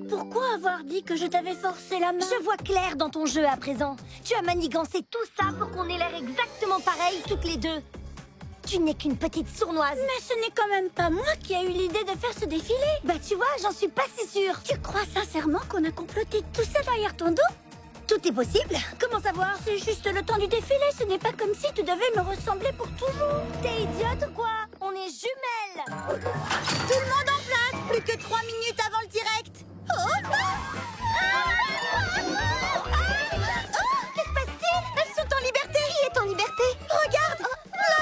Pourquoi avoir dit que je t'avais forcé la main? Je vois clair dans ton jeu à présent. Tu as manigancé tout ça pour qu'on ait l'air exactement pareil toutes les deux. Tu n'es qu'une petite sournoise. Mais ce n'est quand même pas moi qui ai eu l'idée de faire ce défilé. Bah tu vois, j'en suis pas si sûre. Tu crois sincèrement qu'on a comploté tout ça derrière ton dos? Tout est possible. Comment savoir? C'est juste le temps du défilé, ce n'est pas comme si tu devais me ressembler pour toujours. T'es idiote ou quoi? On est jumelles. Tout le monde en place. Plus que 3 minutes avant le direct. Oh, que se passe-t-il? Elles sont en liberté. Qui est en liberté? Regarde.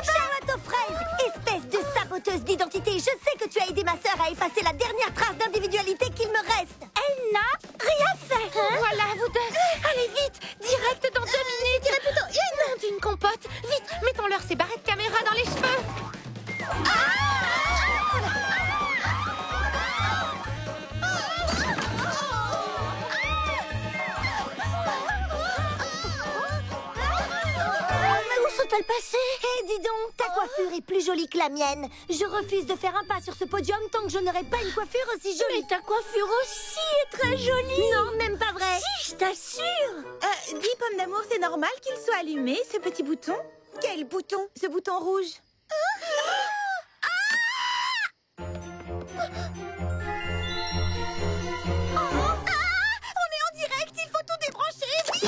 Charlotte aux fraises, espèce de saboteuse d'identité. Je sais que tu as aidé ma sœur à effacer la dernière trace d'individualité qu'il me reste. Elle n'a rien fait. Voilà, vous deux. Allez vite, direct dans 2 minutes. dirais plutôt Nom d'une compote. Vite, mettons-leur ces barrettes caméra dans les cheveux. Mais où sont-elles passées? Eh, dis donc, ta coiffure est plus jolie que la mienne. Je refuse de faire un pas sur ce podium tant que je n'aurai pas une coiffure aussi jolie. Mais ta coiffure aussi est très jolie. Non, même pas vrai. Si, je t'assure. Dis, Pomme d'amour, c'est normal qu'il soit allumé, ce petit bouton? Quel bouton? Ce bouton rouge. On est en direct, il faut tout débrancher, oui.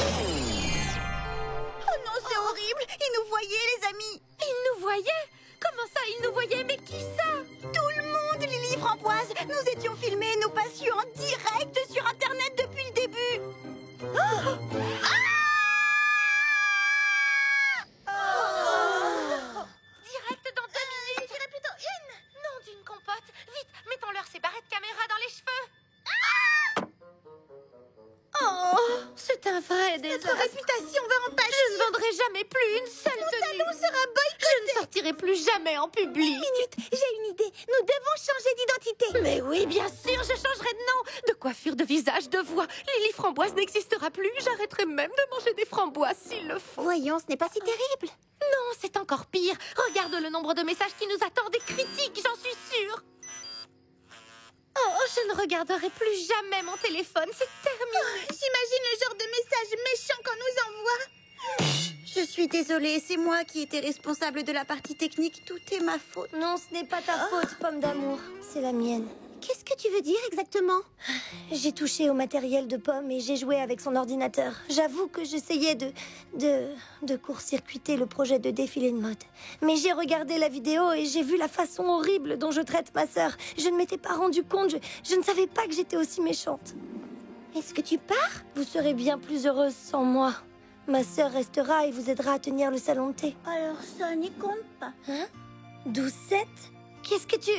Oh non, c'est horrible. Ils nous voyaient, les amis. Ils nous voyaient? Comment ça, ils nous voyaient? Mais qui ça? Tout le monde, Lily Framboise. Nous étions filmés, nous passions en direct sur Internet depuis le début. Direct dans 2 minutes. Je dirais plutôt 1. Nom d'une compote. Vite, mettons-leur ces barrettes caméra dans les cheveux. Oh, c'est un vrai Notre désastre. réputation va en pâtir. Je ne vendrai jamais plus une seule tenue. Salon sera boycotté. Je ne sortirai plus jamais en public. Minute, j'ai une idée. Nous devons changer d'identité. Mais oui, bien sûr, je changerai de nom. De coiffure, de visage, de voix. Lily Framboise n'existera plus. J'arrêterai même de manger des framboises s'il le faut. Voyons, ce n'est pas si terrible. Non, c'est encore pire. Regarde le nombre de messages qui nous attendent, des critiques, j'en suis sûre. Oh, je ne regarderai plus jamais mon téléphone, c'est terminé. J'imagine le genre de message méchant qu'on nous envoie. Je suis désolée, c'est moi qui étais responsable de la partie technique. Tout est ma faute. Non, ce n'est pas ta faute, Pomme d'amour. C'est la mienne. Qu'est-ce que tu veux dire exactement? J'ai touché au matériel de Pomme et j'ai joué avec son ordinateur. J'avoue que j'essayais de court-circuiter le projet de défilé de mode. Mais j'ai regardé la vidéo et j'ai vu la façon horrible dont je traite ma sœur. Je ne m'étais pas rendu compte, je ne savais pas que j'étais aussi méchante. Est-ce que tu pars? Vous serez bien plus heureuse sans moi. Ma sœur restera et vous aidera à tenir le salon de thé. Alors ça n'y compte pas. Hein? Doucette? Qu'est-ce que tu...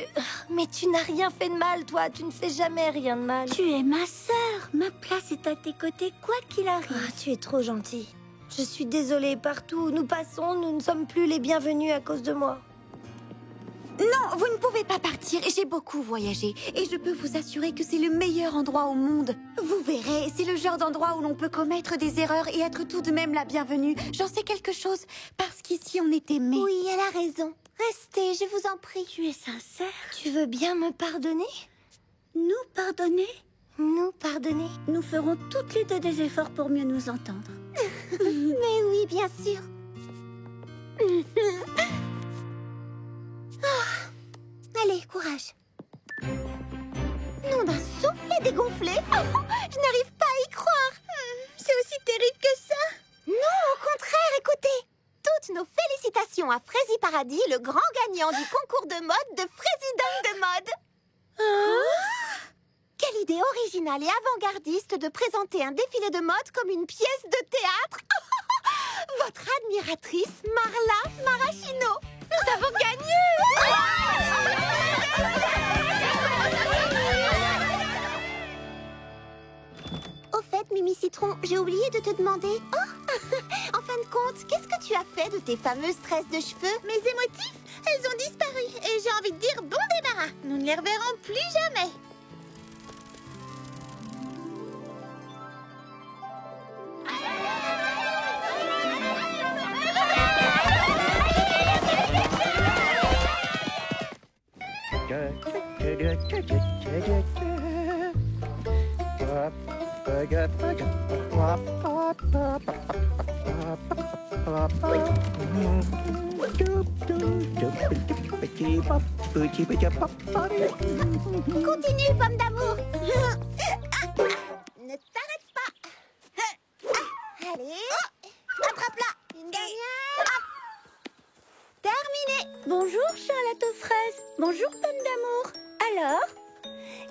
Mais tu n'as rien fait de mal, toi. Tu ne fais jamais rien de mal. Tu es ma sœur. Ma place est à tes côtés, quoi qu'il arrive. Ah, tu es trop gentille. Je suis désolée. Partout où nous passons, nous ne sommes plus les bienvenus à cause de moi. Non, vous ne pouvez pas partir. J'ai beaucoup voyagé et je peux vous assurer que c'est le meilleur endroit au monde. Vous verrez, c'est le genre d'endroit où l'on peut commettre des erreurs et être tout de même la bienvenue. J'en sais quelque chose parce qu'ici on est aimé. Oui, elle a raison. Restez, je vous en prie. Tu es sincère? Tu veux bien me pardonner? Nous pardonner? Nous pardonner? Nous ferons toutes les deux des efforts pour mieux nous entendre. Mais oui, bien sûr. Allez, courage. Nom d'un soufflet dégonflé. Je n'arrive pas à y croire. C'est aussi terrible que ça? Non, au contraire, écoutez. Toutes nos félicitations à Frézy Paradis, le grand gagnant du concours de mode de Frézy Dingue de mode. Quelle idée originale et avant-gardiste de présenter un défilé de mode comme une pièce de théâtre. Votre admiratrice, Marla Maraschino. Nous avons gagné. Au fait, Mimi Citron, j'ai oublié de te demander... Oh, en fin de compte, qu'est-ce que tu as fait de tes fameuses tresses de cheveux? Mes émotifs, elles ont disparu et j'ai envie de dire bon débarras. Nous ne les reverrons plus jamais. Continue, pomme d'amour. Ne t'arrête pas. Allez, attrape-la. Une dernière. Terminé. Bonjour Charlotte aux fraises. Bonjour pomme d'amour. Alors,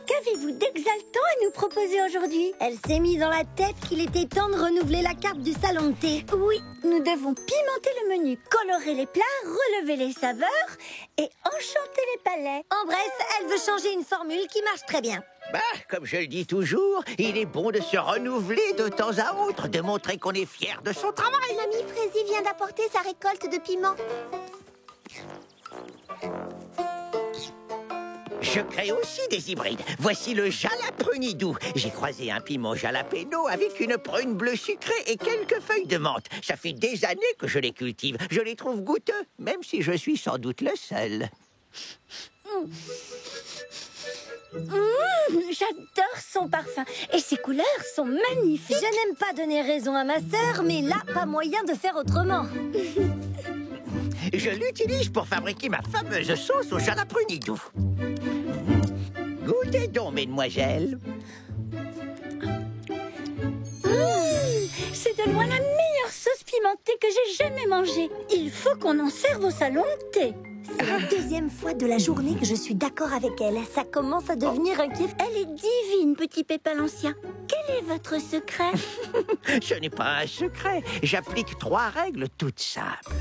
qu'avez-vous d'exaltant à nous proposer aujourd'hui? Elle s'est mise dans la tête qu'il était temps de renouveler la carte du salon de thé. Oui, nous devons pimenter le menu, colorer les plats, relever les saveurs et enchanter les palais. En bref, elle veut changer une formule qui marche très bien. Bah, comme je le dis toujours, il est bon de se renouveler de temps à autre, de montrer qu'on est fier de son travail. Mamie Frézy vient d'apporter sa récolte de piments. Je crée aussi des hybrides. Voici le jalaprunidou. J'ai croisé un piment jalapeno avec une prune bleue sucrée et quelques feuilles de menthe. Ça fait des années que je les cultive. Je les trouve goûteux, même si je suis sans doute le seul. J'adore son parfum et ses couleurs sont magnifiques. Je n'aime pas donner raison à ma sœur, mais là, pas moyen de faire autrement. Je l'utilise pour fabriquer ma fameuse sauce au jalaprunidou. Goûtez donc, mesdemoiselles. C'est de loin la meilleure sauce pimentée que j'ai jamais mangée. Il faut qu'on en serve au salon de thé. C'est la deuxième fois de la journée que je suis d'accord avec elle. Ça commence à devenir inquiétant. Elle est divine, petit Pépin l'Ancien. Quel est votre secret? Ce n'est pas un secret. J'applique 3 règles toutes simples.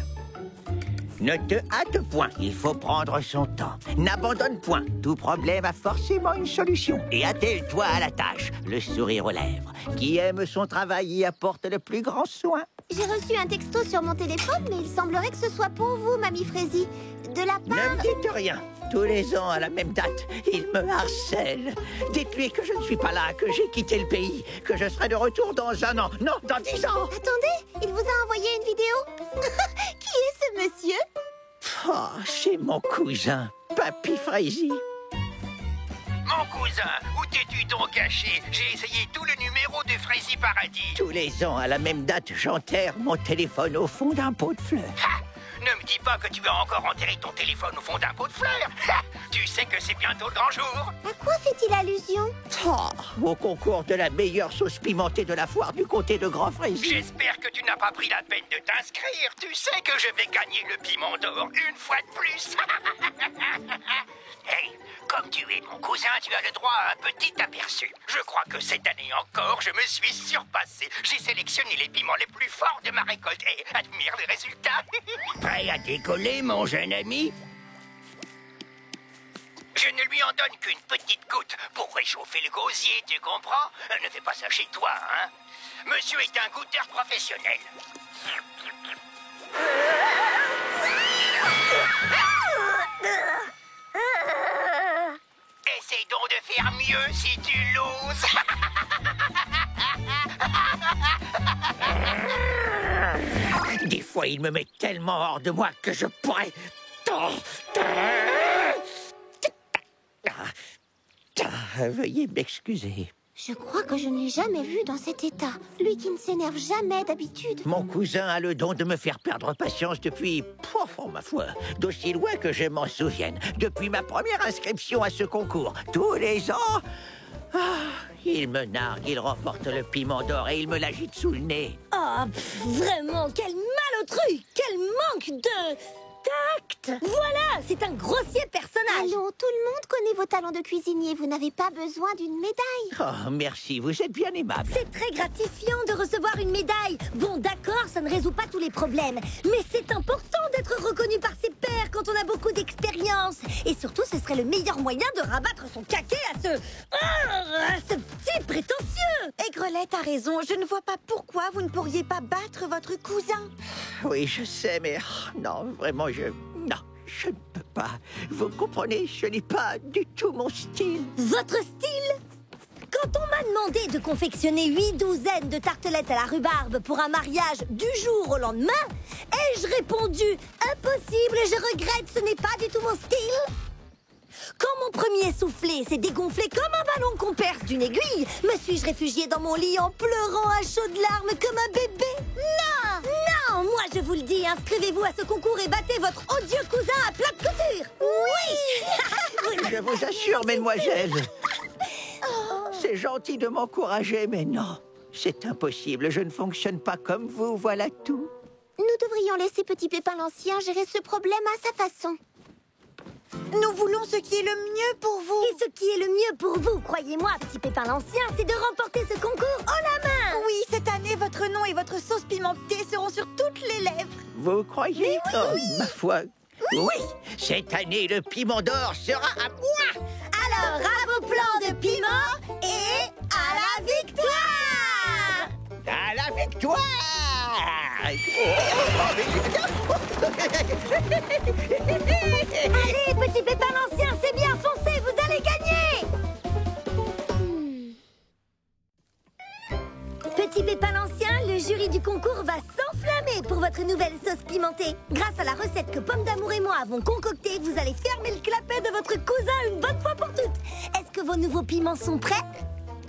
Ne te hâte point, il faut prendre son temps. N'abandonne point, tout problème a forcément une solution. Et attelle-toi à la tâche, le sourire aux lèvres. Qui aime son travail y apporte le plus grand soin. J'ai reçu un texto sur mon téléphone, mais il semblerait que ce soit pour vous, Mamie Frézy. De la part... Ne me dites rien. Tous les ans, à la même date, il me harcèle. Dites-lui que je ne suis pas là, que j'ai quitté le pays, que je serai de retour dans 1 an. Non, dans 10 ans. Attendez, il vous a envoyé une vidéo. Qui est ce monsieur? Oh, c'est mon cousin, Papy Frézy. Mon cousin, où t'es-tu donc caché? J'ai essayé tout le numéro de Frézy Paradis. Tous les ans, à la même date, j'enterre mon téléphone au fond d'un pot de fleurs. Ha! Ne me dis pas que tu vas encore enterrer ton téléphone au fond d'un pot de fleurs. Ha! Tu sais que c'est bientôt le grand jour. À quoi fait-il allusion? Oh, au concours de la meilleure sauce pimentée de la foire du comté de Grand Frézy. J'espère que tu n'as pas pris la peine de t'inscrire. Tu sais que je vais gagner le piment d'or une fois de plus. Hey, comme tu es mon cousin, tu as le droit à un petit aperçu. Je crois que cette année encore, je me suis surpassé. J'ai sélectionné les piments les plus forts de ma récolte et admire les résultats. Prêt à décoller, mon jeune ami? Je ne lui en donne qu'une petite goutte pour réchauffer le gosier, tu comprends? Ne fais pas ça chez toi, hein? Monsieur est un goûteur professionnel. Essaye donc de faire mieux si tu l'oses. Des fois, il me met tellement hors de moi que je pourrais... Veuillez m'excuser. Je crois que je ne l'ai jamais vu dans cet état. Lui qui ne s'énerve jamais d'habitude. Mon cousin a le don de me faire perdre patience depuis, ma foi, d'aussi loin que je m'en souvienne. Depuis ma première inscription à ce concours, tous les ans, il me nargue, il remporte le piment d'or et il me l'agite sous le nez. Oh, vraiment, quel malotru! Quel manque de... tact! Voilà, c'est un grossier personnage! Allons, tout le monde connaît vos talents de cuisinier. Vous n'avez pas besoin d'une médaille. Oh, merci, vous êtes bien aimable. C'est très gratifiant de recevoir une médaille. Bon, d'accord, ça ne résout pas tous les problèmes. Mais c'est important d'être reconnu par ses pairs quand on a beaucoup d'expérience. Et surtout, ce serait le meilleur moyen de rabattre son caquet à ce petit prétentieux. Aigrelette a raison. Je ne vois pas pourquoi vous ne pourriez pas battre votre cousin. Oui, je sais, mais non, vraiment, non, je ne peux pas. Vous comprenez, ce n'est pas du tout mon style. Votre style? Quand on m'a demandé de confectionner 8 douzaines de tartelettes à la rhubarbe pour un mariage du jour au lendemain, ai-je répondu « Impossible, je regrette, ce n'est pas du tout mon style ». Quand mon premier soufflé s'est dégonflé comme un ballon qu'on perce d'une aiguille, me suis-je réfugiée dans mon lit en pleurant à chaudes larmes comme un bébé? Non! Non! Moi, je vous le dis, inscrivez-vous à ce concours et battez votre odieux cousin à plat de couture! Oui! Je vous assure, mesdemoiselles. C'est gentil de m'encourager, mais non, c'est impossible. Je ne fonctionne pas comme vous, voilà tout. Nous devrions laisser Petit Pépin l'Ancien gérer ce problème à sa façon. Nous voulons ce qui est le mieux pour vous. Et ce qui est le mieux pour vous, croyez-moi, Petit Pépin l'Ancien, c'est de remporter ce concours haut la main. Oui, cette année, votre nom et votre sauce pimentée seront sur toutes les lèvres. Vous croyez? Oui, Oh, oui. ma foi. Oui, cette année, le piment d'or sera à moi. Alors, à vos plans de piment et à la victoire! À la victoire! Allez, Petit Pépin l'Ancien, c'est bien, foncez, vous allez gagner! Petit Pépin l'Ancien, le jury du concours va s'enflammer pour votre nouvelle sauce pimentée. Grâce à la recette que Pomme d'Amour et moi avons concoctée, vous allez fermer le clapet de votre cousin une bonne fois pour toutes. Est-ce que vos nouveaux piments sont prêts?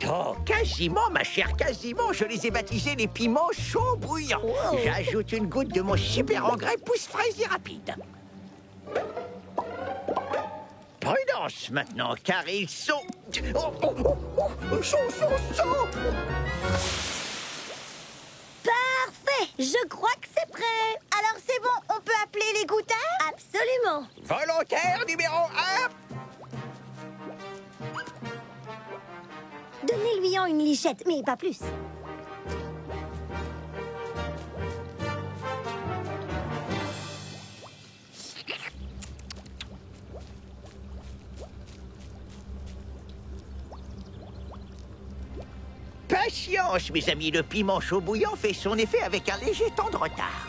Oh, quasiment, ma chère, quasiment. Je les ai baptisés les piments chauds bouillants. Wow. J'ajoute une goutte de mon super engrais pousse-fraise rapide. Prudence maintenant, car ils sont... Chauds. Parfait, je crois que c'est prêt. Alors c'est bon, on peut appeler les goûteurs? Absolument. Volontaire numéro 1. Donnez-lui en une lichette, mais pas plus. Patience, mes amis, le piment chaud bouillant fait son effet avec un léger temps de retard.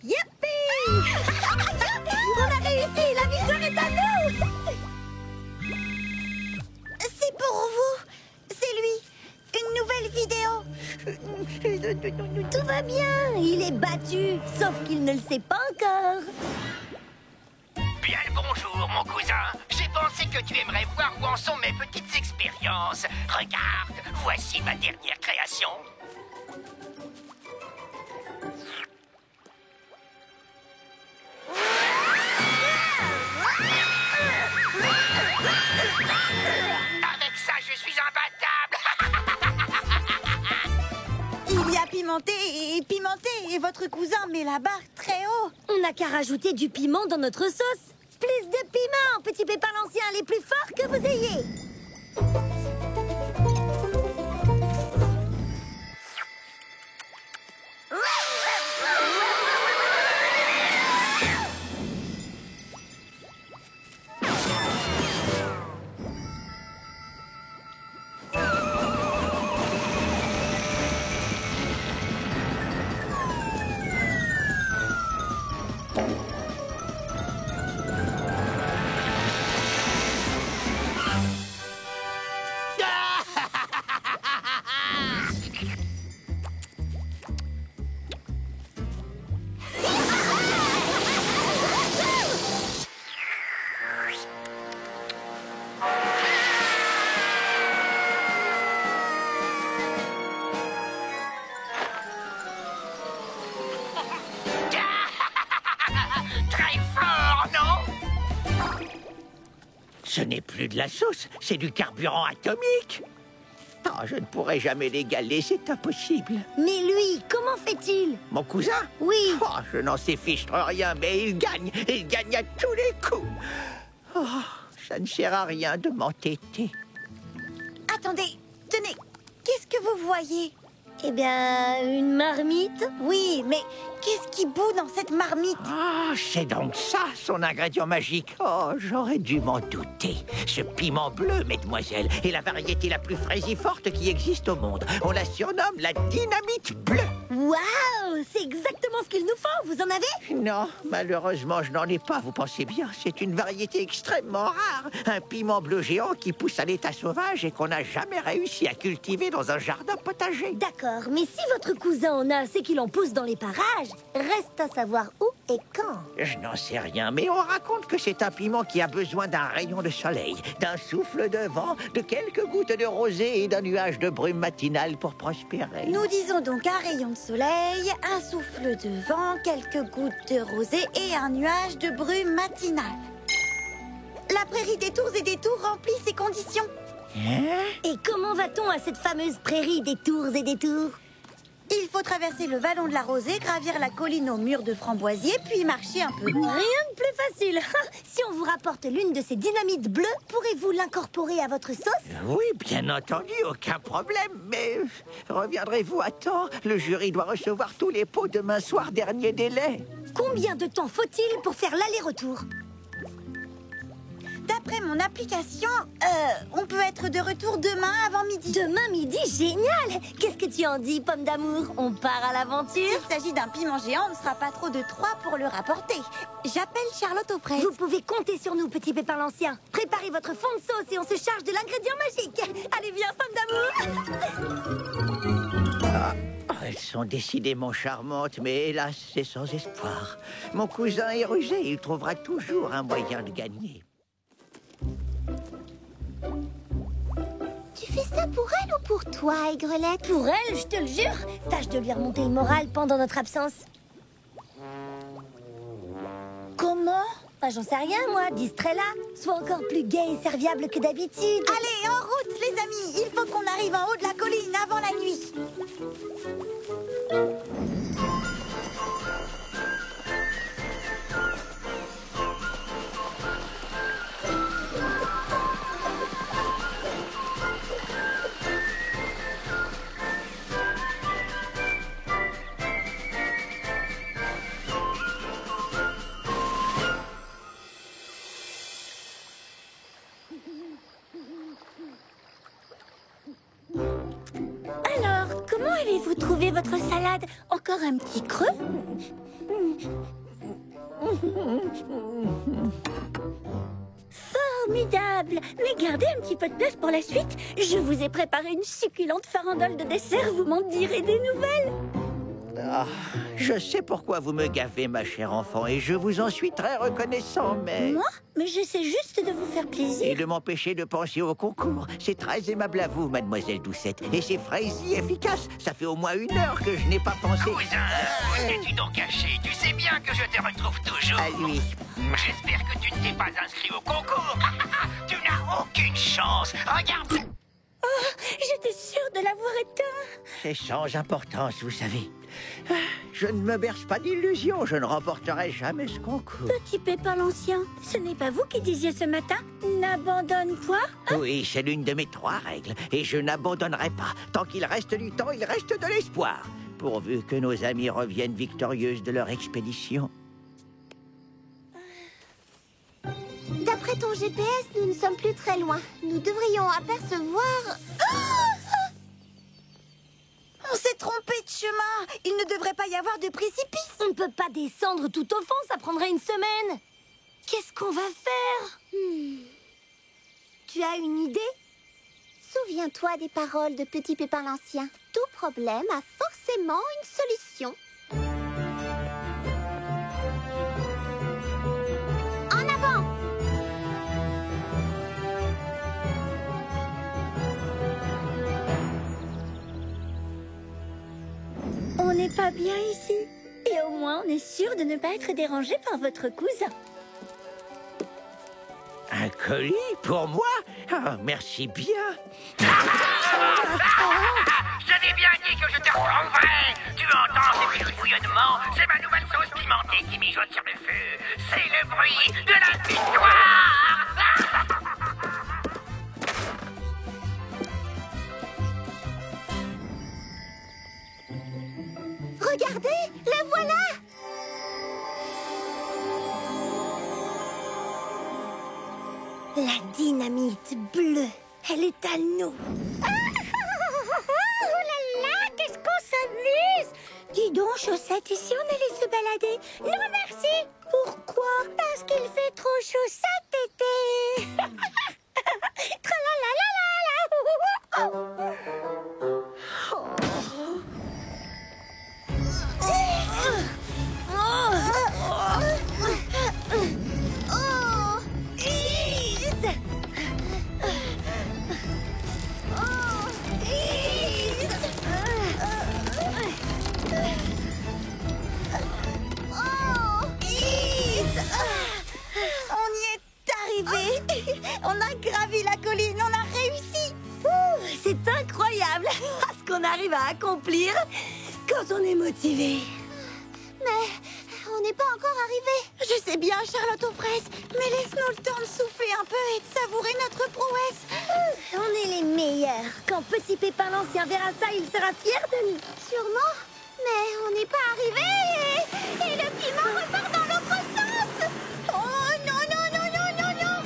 Youpi! On a réussi, la victoire est à nous! C'est pour vous. C'est lui. Une nouvelle vidéo. Tout va bien, il est battu, sauf qu'il ne le sait pas encore. Bien le bonjour, mon cousin. J'ai pensé que tu aimerais voir où en sont mes petites expériences. Regarde, voici ma dernière création. Avec ça, je suis imbattable. pimenté et pimenté, et votre cousin met la barre très haut. On n'a qu'à rajouter du piment dans notre sauce. Plus de piment, petit pépin l'ancien, les plus forts que vous ayez. Très fort, non? Ce n'est plus de la sauce, c'est du carburant atomique. Oh, je ne pourrai jamais l'égaler, c'est impossible. Mais lui, comment fait-il? Mon cousin? Oui. Oh, je n'en sais fichtre rien, mais il gagne à tous les coups. Oh, ça ne sert à rien de m'entêter. Attendez, tenez, qu'est-ce que vous voyez? Eh bien, une marmite. Oui, mais qu'est-ce qui bout dans cette marmite? Ah, c'est donc ça, son ingrédient magique. Oh, j'aurais dû m'en douter. Ce piment bleu, mesdemoiselles, est la variété la plus fraisiforte qui existe au monde. On la surnomme la dynamite bleue. Waouh, c'est exactement ce qu'il nous faut. Vous en avez? Non, malheureusement, je n'en ai pas, vous pensez bien. C'est une variété extrêmement rare. Un piment bleu géant qui pousse à l'état sauvage et qu'on n'a jamais réussi à cultiver dans un jardin potager. D'accord, mais si votre cousin en a assez qu'il en pousse dans les parages, reste à savoir où et quand. Je n'en sais rien, mais on raconte que c'est un piment qui a besoin d'un rayon de soleil, d'un souffle de vent, de quelques gouttes de rosée et d'un nuage de brume matinale pour prospérer. Nous disons donc un rayon de soleil, un souffle de vent, quelques gouttes de rosée et un nuage de brume matinale. La prairie des tours et des tours remplit ces conditions. Hein? Et comment va-t-on à cette fameuse prairie des tours et des tours? Il faut traverser le vallon de la Rosée, gravir la colline au mur de framboisier, puis marcher un peu. Rien de plus facile. Si on vous rapporte l'une de ces dynamites bleues, pourrez-vous l'incorporer à votre sauce? Oui, bien entendu, aucun problème, mais reviendrez-vous à temps? Le jury doit recevoir tous les pots demain soir, dernier délai. Combien de temps faut-il pour faire l'aller-retour? D'après mon application, on peut être de retour demain avant midi. Demain midi, génial! Qu'est-ce que tu en dis, pomme d'amour? On part à l'aventure? S'il s'agit d'un piment géant, on ne sera pas trop de 3 pour le rapporter. J'appelle Charlotte aux fraises. Vous pouvez compter sur nous, petit pépin l'ancien. Préparez votre fond de sauce et on se charge de l'ingrédient magique. Allez, viens, pomme d'amour! Elles sont décidément charmantes, mais hélas, c'est sans espoir. Mon cousin est rusé, il trouvera toujours un moyen de gagner. Tu fais ça pour elle ou pour toi, Aigrelette? Pour elle, je te le jure. Tâche de lui remonter le moral pendant notre absence. Comment? Bah, j'en sais rien, moi. Distrait-la. Sois encore plus gai et serviable que d'habitude. Allez, en route, les amis. Il faut qu'on arrive en haut de la colline avant la nuit. Alors, comment avez-vous trouvé votre salade? Encore un petit creux? Formidable! Mais gardez un petit peu de place pour la suite. Je vous ai préparé une succulente farandole de dessert. Vous m'en direz des nouvelles. Ah, je sais pourquoi vous me gavez, ma chère enfant, et je vous en suis très reconnaissant, mais... Moi? Mais j'essaie juste de vous faire Et plaisir. de m'empêcher de penser au concours. C'est très aimable à vous, mademoiselle Doucette. Et c'est fraisi efficace. Ça fait au moins 1 heure que je n'ai pas pensé... Cousin, où t'es-tu donc caché? Tu sais bien que je te retrouve toujours. À lui. J'espère que tu ne t'es pas inscrit au concours. Tu n'as aucune chance. Regarde. J'étais J'étais sûre de l'avoir éteint. C'est sans importance, vous savez. Je ne me berce pas d'illusions, je ne remporterai jamais ce concours. Petit Pépin l'Ancien, ce n'est pas vous qui disiez ce matin « N'abandonne point » Oui, c'est l'une de mes 3 règles, et je n'abandonnerai pas. Tant qu'il reste du temps, il reste de l'espoir. Pourvu que nos amis reviennent victorieuses de leur expédition. D'après ton GPS, nous ne sommes plus très loin. Nous devrions apercevoir... On s'est trompé de chemin. Il ne devrait pas y avoir de précipice. On ne peut pas descendre tout au fond, ça prendrait une semaine. Qu'est-ce qu'on va faire Tu as une idée? Souviens-toi des paroles de Petit Pépin l'Ancien. Tout problème a forcément une solution. En avant! On n'est pas bien ici. Et au moins, on est sûr de ne pas être dérangé par votre cousin. Un colis pour moi? Ah, merci bien. Je t'ai bien dit que je te reprendrai. Tu entends ces petits bouillonnements? C'est ma nouvelle sauce pimentée qui mijote sur le feu. C'est le bruit de la victoire. Regardez, la voilà! La dynamite bleue, elle est à nous. Oh là là, qu'est-ce qu'on s'amuse! Dis donc, Chaussette, ici on allait se balader. Non, merci! Pourquoi? Parce qu'il fait trop chaud cet été. Tralalalala. On a gravi la colline, on a réussi. C'est incroyable ce qu'on arrive à accomplir quand on est motivé. Mais on n'est pas encore arrivé. Je sais bien, Charlotte aux fraises, mais laisse-nous le temps de souffler un peu et de savourer notre prouesse. On est les meilleurs. Quand Petit Pépin l'Ancien verra ça, il sera fier de nous. Sûrement. Mais on n'est pas arrivé. Et le piment repart dans l'autre sens. Oh non, non, non, non, non, non, non.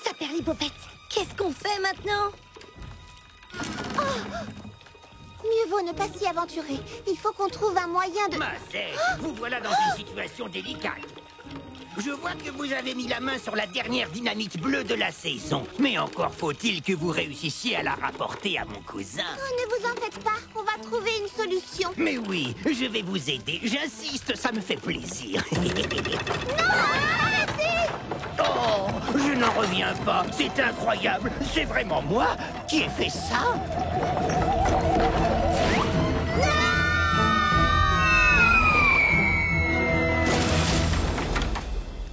Saperlipopette, qu'est-ce qu'on fait maintenant? Mieux vaut ne pas s'y aventurer. Il faut qu'on trouve un moyen de... Macette, vous voilà dans une situation délicate. Je vois que vous avez mis la main sur la dernière dynamite bleue de la saison. Mais encore faut-il que vous réussissiez à la rapporter à mon cousin. Oh, ne vous en faites pas. On va trouver une solution. Mais oui, je vais vous aider. J'insiste, ça me fait plaisir. Non, arrêtez! Oh, je n'en reviens pas. C'est incroyable. C'est vraiment moi qui ai fait ça.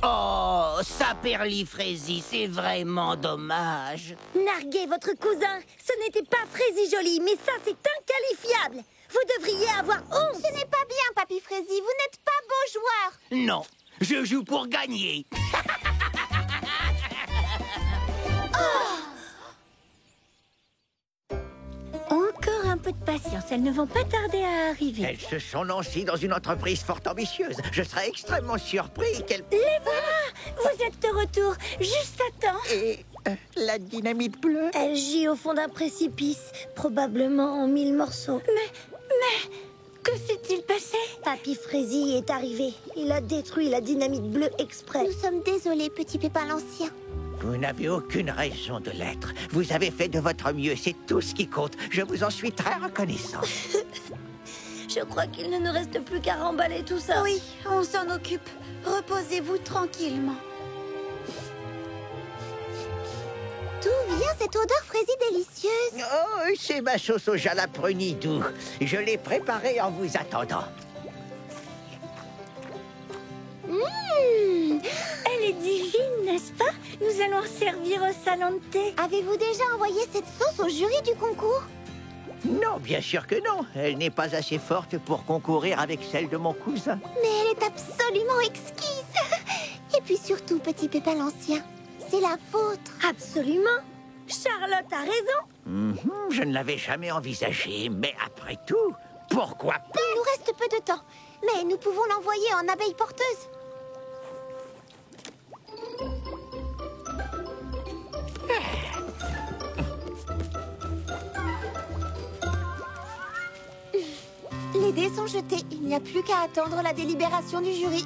Oh, Saperlifraisie, c'est vraiment dommage. Narguez votre cousin. Ce n'était pas Frézy Joli, mais ça, c'est inqualifiable. Vous devriez avoir honte. Ce n'est pas bien, Papy Frézy. Vous n'êtes pas beau joueur. Non, je joue pour gagner. Encore un peu de patience. Elles ne vont pas tarder à arriver. Elles se sont lancées dans une entreprise fort ambitieuse. Je serais extrêmement surpris qu'elles... Les voilà! Vous êtes de retour, juste à temps. Et la dynamite bleue? Elle gît au fond d'un précipice, probablement en 1000 morceaux. Mais, que s'est-il passé? Papy Frézy est arrivé. Il a détruit la dynamite bleue exprès. Nous sommes désolés, Petit Pépin l'Ancien. Vous n'avez aucune raison de l'être. Vous avez fait de votre mieux, c'est tout ce qui compte. Je vous en suis très reconnaissant. Je crois qu'il ne nous reste plus qu'à remballer tout ça. Oui, on s'en occupe. Reposez-vous tranquillement. D'où vient cette odeur fraisée délicieuse? Oh, c'est ma sauce au jalapeno doux. Je l'ai préparée en vous attendant. Elle est divine, n'est-ce pas? Nous allons servir au salon de thé. Avez-vous déjà envoyé cette sauce au jury du concours? Non, bien sûr que non. Elle n'est pas assez forte pour concourir avec celle de mon cousin. Mais elle est absolument exquise. Et puis surtout, petit Pépin l'Ancien, c'est la vôtre. Absolument. Charlotte a raison. Je ne l'avais jamais envisagé, mais après tout, pourquoi pas? Il nous reste peu de temps, mais nous pouvons l'envoyer en abeille porteuse. Les dés sont jetés. Il n'y a plus qu'à attendre la délibération du jury.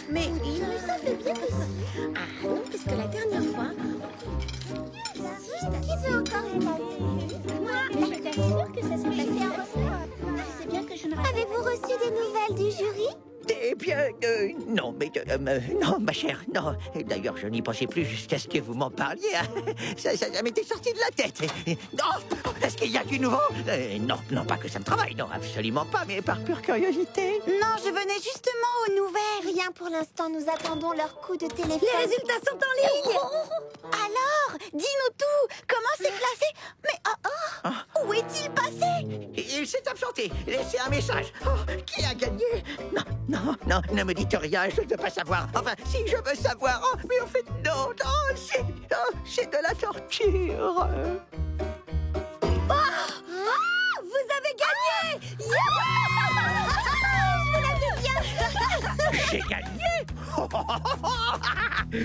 Mais Ça fait bien aussi. Ah non, puisque la dernière fois... Qui veut encore Moi, je suis sûre que ça s'est passé en C'est bien que je ne... Avez-vous reçu des nouvelles du jury? Eh bien, non, mais non, ma chère, non. D'ailleurs, je n'y pensais plus jusqu'à ce que vous m'en parliez. Hein. Ça m'était sorti de la tête. Non, est-ce qu'il y a du nouveau? Non, pas que ça me travaille, non, absolument pas, mais par pure curiosité. Non, je venais justement aux nouvelles. Rien pour l'instant, nous attendons leur coup de téléphone. Les résultats sont en ligne. Alors, dis-nous tout. Comment c'est classé? Mais où est-il passé? Il s'est absenté. Laissez un message. Oh, qui a gagné? Non, ne me dites rien, je ne veux pas savoir. Enfin, si je veux savoir. Oh, mais en fait, non, c'est de la torture. Vous avez gagné. J'ai gagné.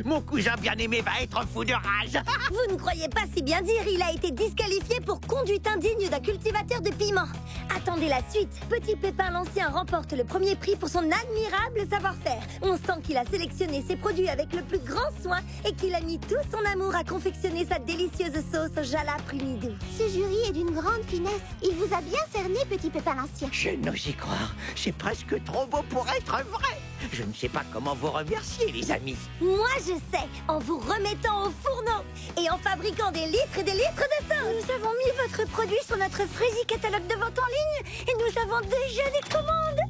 Mon cousin bien-aimé va être fou de rage. Vous ne croyez pas si bien dire, il a été disqualifié pour conduite indigne d'un cultivateur de piments. Attendez la suite. Petit Pépin l'Ancien remporte le premier prix pour son admirable savoir-faire. On sent qu'il a sélectionné ses produits avec le plus grand soin et qu'il a mis tout son amour à confectionner sa délicieuse sauce au jalapeno doux. Ce jury est d'une grande finesse. Il vous a bien cerné, petit Pépin l'Ancien. Je n'ose y croire. C'est presque trop beau pour être vrai. Je ne sais pas comment vous remercier, les amis. Moi, je sais, en vous remettant au fourneau et en fabriquant des litres et des litres de sauce. Nous avons mis votre produit sur notre Frésie catalogue de vente en ligne et nous avons déjà des commandes.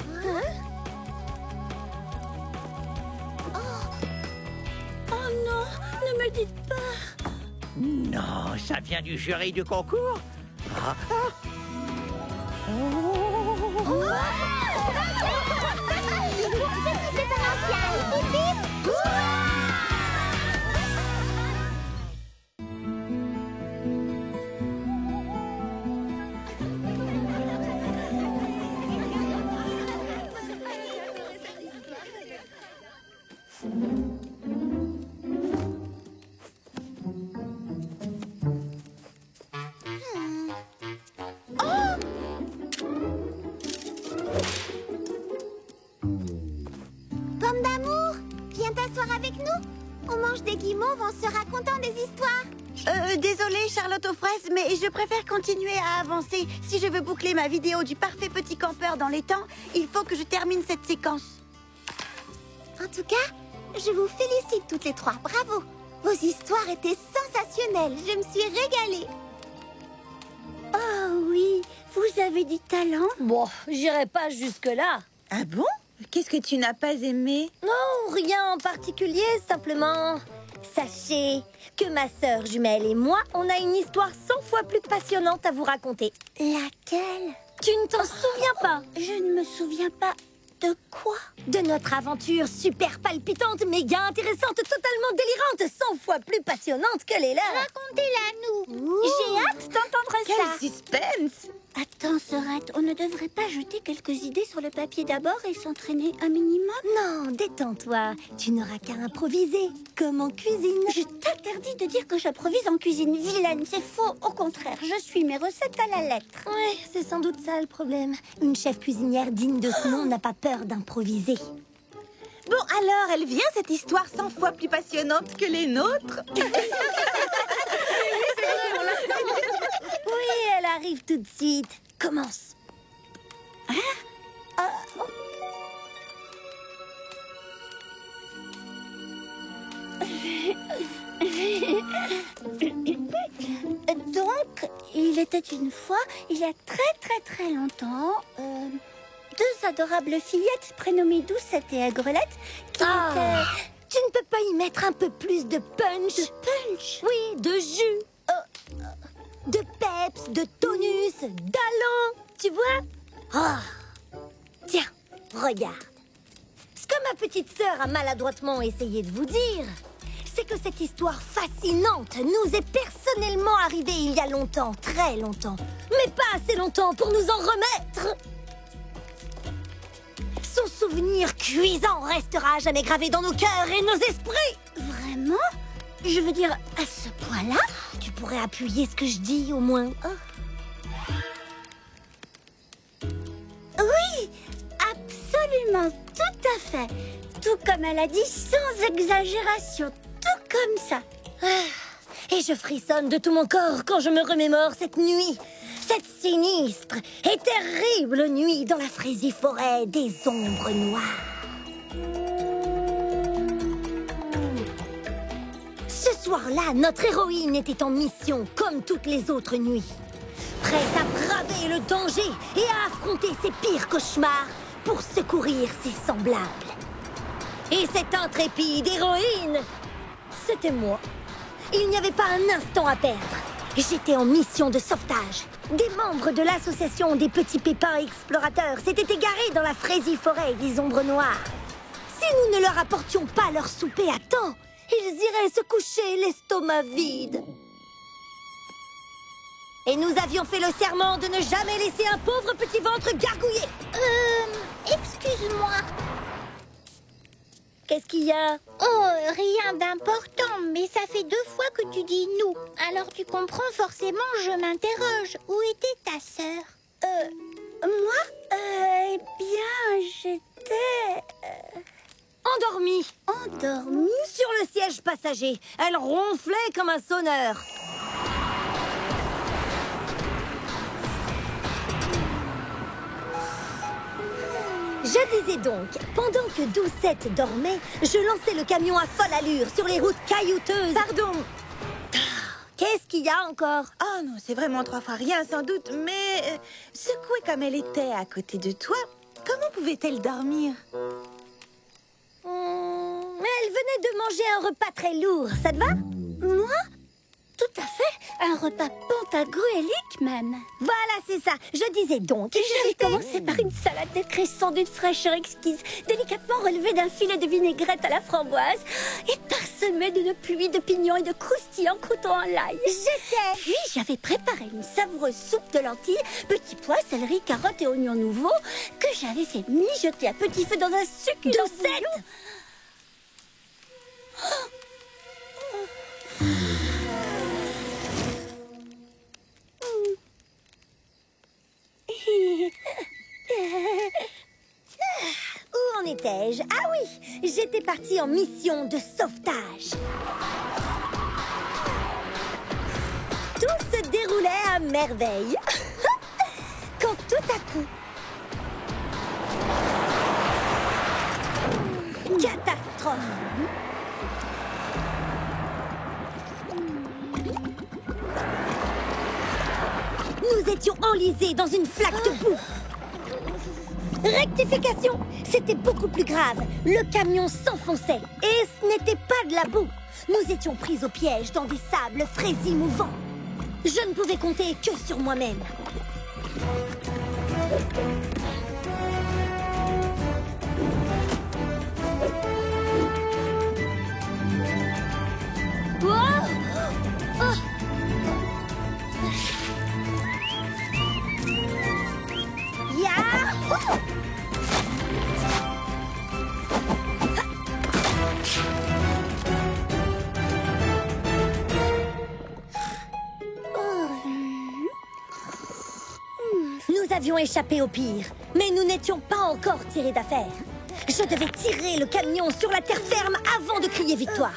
Oh non, ne me dites pas. Non, ça vient du jury du concours. Pomme d'amour, viens t'asseoir avec nous. On mange des guimauves en se racontant des histoires. Désolée, Charlotte aux fraises, mais je préfère continuer à avancer. Si je veux boucler ma vidéo du parfait petit campeur dans les temps, il faut que je termine cette séquence. En tout cas, je vous félicite toutes les trois. Bravo. Vos histoires étaient sensationnelles. Je me suis régalée. Oh oui, vous avez du talent. Bon, j'irai pas jusque-là. Ah bon? Qu'est-ce que tu n'as pas aimé? Non, rien en particulier, simplement... Sachez que ma sœur jumelle et moi, on a une histoire 100 fois plus passionnante à vous raconter. Laquelle? Tu ne t'en souviens pas? Je ne me souviens pas. De quoi? De notre aventure super palpitante, méga intéressante, totalement délirante, 100 fois plus passionnante que les leurs. Racontez-la nous. J'ai hâte d'entendre ça. Quel suspense! Attends, Sorette, on ne devrait pas jeter quelques idées sur le papier d'abord et s'entraîner un minimum? Non, détends-toi. Tu n'auras qu'à improviser, comme en cuisine. Je t'interdis de dire que j'improvise en cuisine, vilaine. C'est faux. Au contraire, je suis mes recettes à la lettre. Ouais, c'est sans doute ça le problème. Une chef cuisinière digne de ce nom n'a pas peur d'improviser. Bon, alors, elle vient, cette histoire 100 fois plus passionnante que les nôtres? Oui, elle arrive tout de suite. Commence. Il était une fois, il y a très longtemps, deux adorables fillettes prénommées Doucette et Aigrelette qui étaient... Tu ne peux pas y mettre un peu plus de punch? De punch? Oui, de jus, de peps, de tonus, d'allant, tu vois? Oh. Tiens, regarde. Ce que ma petite sœur a maladroitement essayé de vous dire, c'est que cette histoire fascinante nous est personnellement arrivée il y a longtemps, très longtemps, mais pas assez longtemps pour nous en remettre. Son souvenir cuisant restera à jamais gravé dans nos cœurs et nos esprits. Vraiment? Je veux dire, à ce point-là? Tu pourrais appuyer ce que je dis, au moins. Oui, absolument, tout à fait. Tout comme elle a dit, sans exagération, tout comme ça. Et je frissonne de tout mon corps quand je me remémore cette nuit. Cette sinistre et terrible nuit dans la Fraisie-Forêt des ombres noires. Ce soir-là, notre héroïne était en mission comme toutes les autres nuits. Prête à braver le danger et à affronter ses pires cauchemars pour secourir ses semblables. Et cette intrépide héroïne, c'était moi. Il n'y avait pas un instant à perdre. J'étais en mission de sauvetage. Des membres de l'association des petits pépins explorateurs s'étaient égarés dans la Fraisie-Forêt des ombres noires. Si nous ne leur apportions pas leur souper à temps, ils iraient se coucher l'estomac vide. Et nous avions fait le serment de ne jamais laisser un pauvre petit ventre gargouiller. Excuse-moi. Qu'est-ce qu'il y a? Oh, rien d'important, mais ça fait 2 fois que tu dis nous. Alors tu comprends forcément, je m'interroge. Où était ta sœur? Moi? Eh bien, j'étais... Endormie. Endormie? Sur le siège passager. Elle ronflait comme un sonneur. Je disais donc, pendant que Doucette dormait, je lançais le camion à folle allure sur les routes caillouteuses. Pardon. Qu'est-ce qu'il y a encore? Oh non, c'est vraiment 3 fois rien sans doute, mais secouée comme elle était à côté de toi, comment pouvait-elle dormir? Elle venait de manger un repas très lourd, ça te va? Moi? Tout à fait. Un repas pantagruélique même. Voilà, c'est ça. Je disais donc. J'avais commencé par une salade décressante d'une fraîcheur exquise, délicatement relevée d'un filet de vinaigrette à la framboise et parsemée d'une pluie de pignons et de croustillants croûtons en l'ail. Puis j'avais préparé une savoureuse soupe de lentilles, petits pois, céleri, carottes et oignons nouveaux que j'avais fait mijoter à petit feu dans un succulent bouillon. Où en étais-je? Ah oui, j'étais partie en mission de sauvetage. Tout se déroulait à merveille. Quand tout à coup... Catastrophe! Nous étions enlisés dans une flaque de boue. Rectification, c'était beaucoup plus grave. Le camion s'enfonçait et ce n'était pas de la boue. Nous étions pris au piège dans des sables fraisiers mouvants. Je ne pouvais compter que sur moi-même. Nous avions échappé au pire, mais nous n'étions pas encore tirés d'affaire. Je devais tirer le camion sur la terre ferme avant de crier victoire.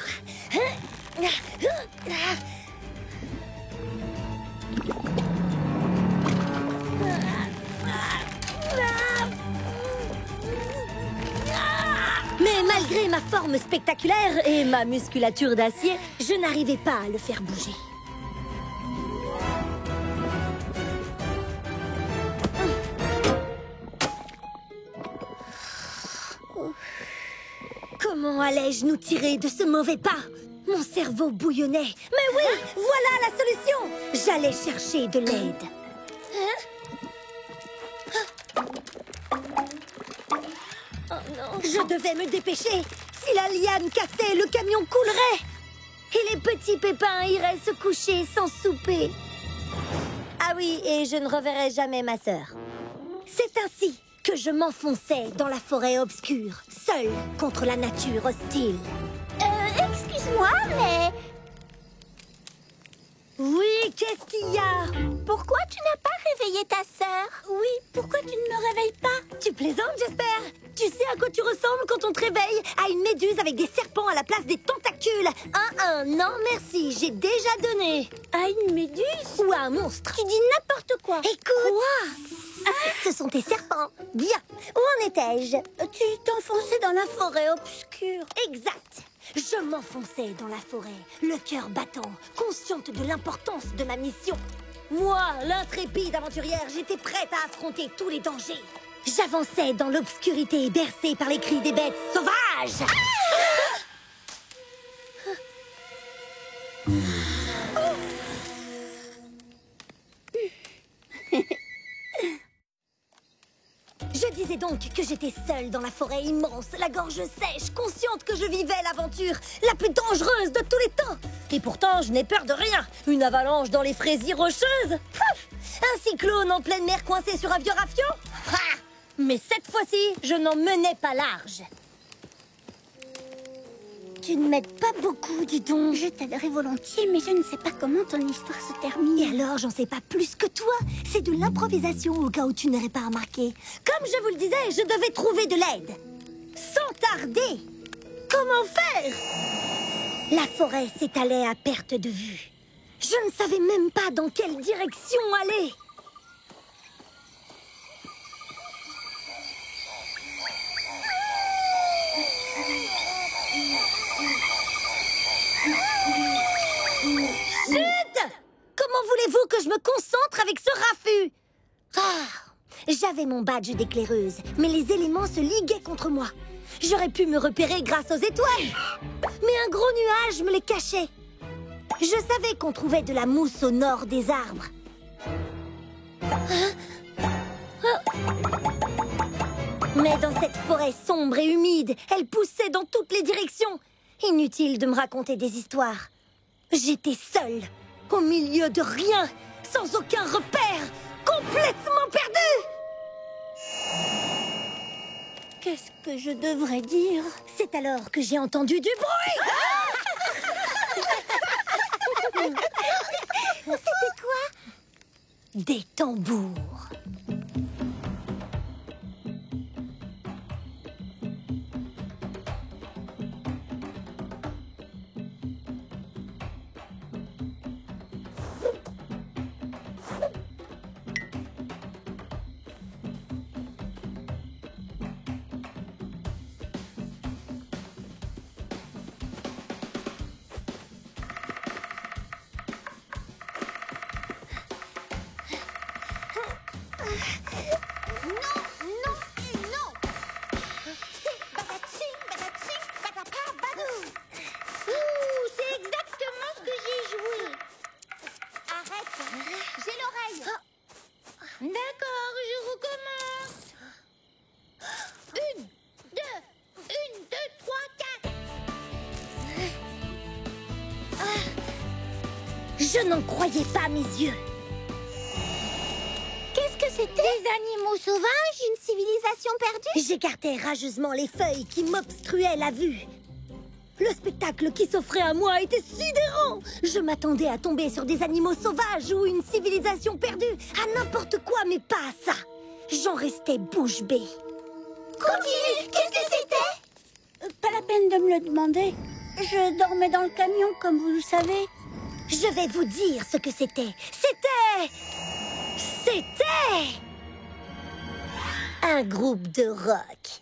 Mais malgré ma forme spectaculaire et ma musculature d'acier, je n'arrivais pas à le faire bouger. allais-je nous tirer de ce mauvais pas? Mon cerveau bouillonnait. Mais oui, voilà la solution! J'allais chercher de l'aide. Je devais me dépêcher. Si la liane cassait, le camion coulerait. Et les petits pépins iraient se coucher sans souper. Ah oui, et je ne reverrai jamais ma sœur. C'est ainsi que je m'enfonçais dans la forêt obscure, seule contre la nature hostile. Excuse-moi, mais... Oui, qu'est-ce qu'il y a? Pourquoi tu n'as pas réveillé ta sœur? Oui, pourquoi tu ne me réveilles pas? Tu plaisantes, j'espère? Tu sais à quoi tu ressembles quand on te réveille? À une méduse avec des serpents à la place des tentacules. Non merci, j'ai déjà donné. À une méduse? Ou à un monstre. Tu dis n'importe quoi. Écoute. Quoi? Ce sont tes serpents. Bien, où en étais-je? Tu t'enfonçais dans la forêt obscure. Exact. Je m'enfonçais dans la forêt, le cœur battant, consciente de l'importance de ma mission. Moi, l'intrépide aventurière, j'étais prête à affronter tous les dangers. J'avançais dans l'obscurité, bercée par les cris des bêtes sauvages. Je disais donc que j'étais seule dans la forêt immense, la gorge sèche, consciente que je vivais l'aventure la plus dangereuse de tous les temps. Et pourtant, je n'ai peur de rien. Une avalanche dans les fraisiers rocheuses. Un cyclone en pleine mer coincé sur un vieux rafiot. Mais cette fois-ci, je n'en menais pas large. Tu ne m'aides pas beaucoup, dis donc. Je t'aiderais volontiers, mais je ne sais pas comment ton histoire se termine. Et alors, j'en sais pas plus que toi. C'est de l'improvisation au cas où tu n'aurais pas remarqué. Comme je vous le disais, je devais trouver de l'aide. Sans tarder. Comment faire? La forêt s'étalait à perte de vue. Je ne savais même pas dans quelle direction aller. Comment voulez-vous que je me concentre avec ce raffut? J'avais mon badge d'éclaireuse, mais les éléments se liguaient contre moi. J'aurais pu me repérer grâce aux étoiles, mais un gros nuage me les cachait. Je savais qu'on trouvait de la mousse au nord des arbres. Mais dans cette forêt sombre et humide, elle poussait dans toutes les directions. Inutile de me raconter des histoires. J'étais seule, au milieu de rien, sans aucun repère, complètement perdue. Qu'est-ce que je devrais dire? C'est alors que j'ai entendu du bruit. C'était quoi? Des tambours. D'accord, je recommence. 1, 2, 3, 4. Je n'en croyais pas mes yeux. Qu'est-ce que c'était? Des animaux sauvages? Une civilisation perdue? J'écartais rageusement les feuilles qui m'obstruaient la vue. Le spectacle qui s'offrait à moi était sidérant. Je m'attendais à tomber sur des animaux sauvages ou une civilisation perdue, à n'importe quoi, mais pas à ça. J'en restais bouche bée. Continue. Qu'est-ce que c'était? Pas la peine de me le demander. Je dormais dans le camion, comme vous le savez. Je vais vous dire ce que c'était. C'était un groupe de rock.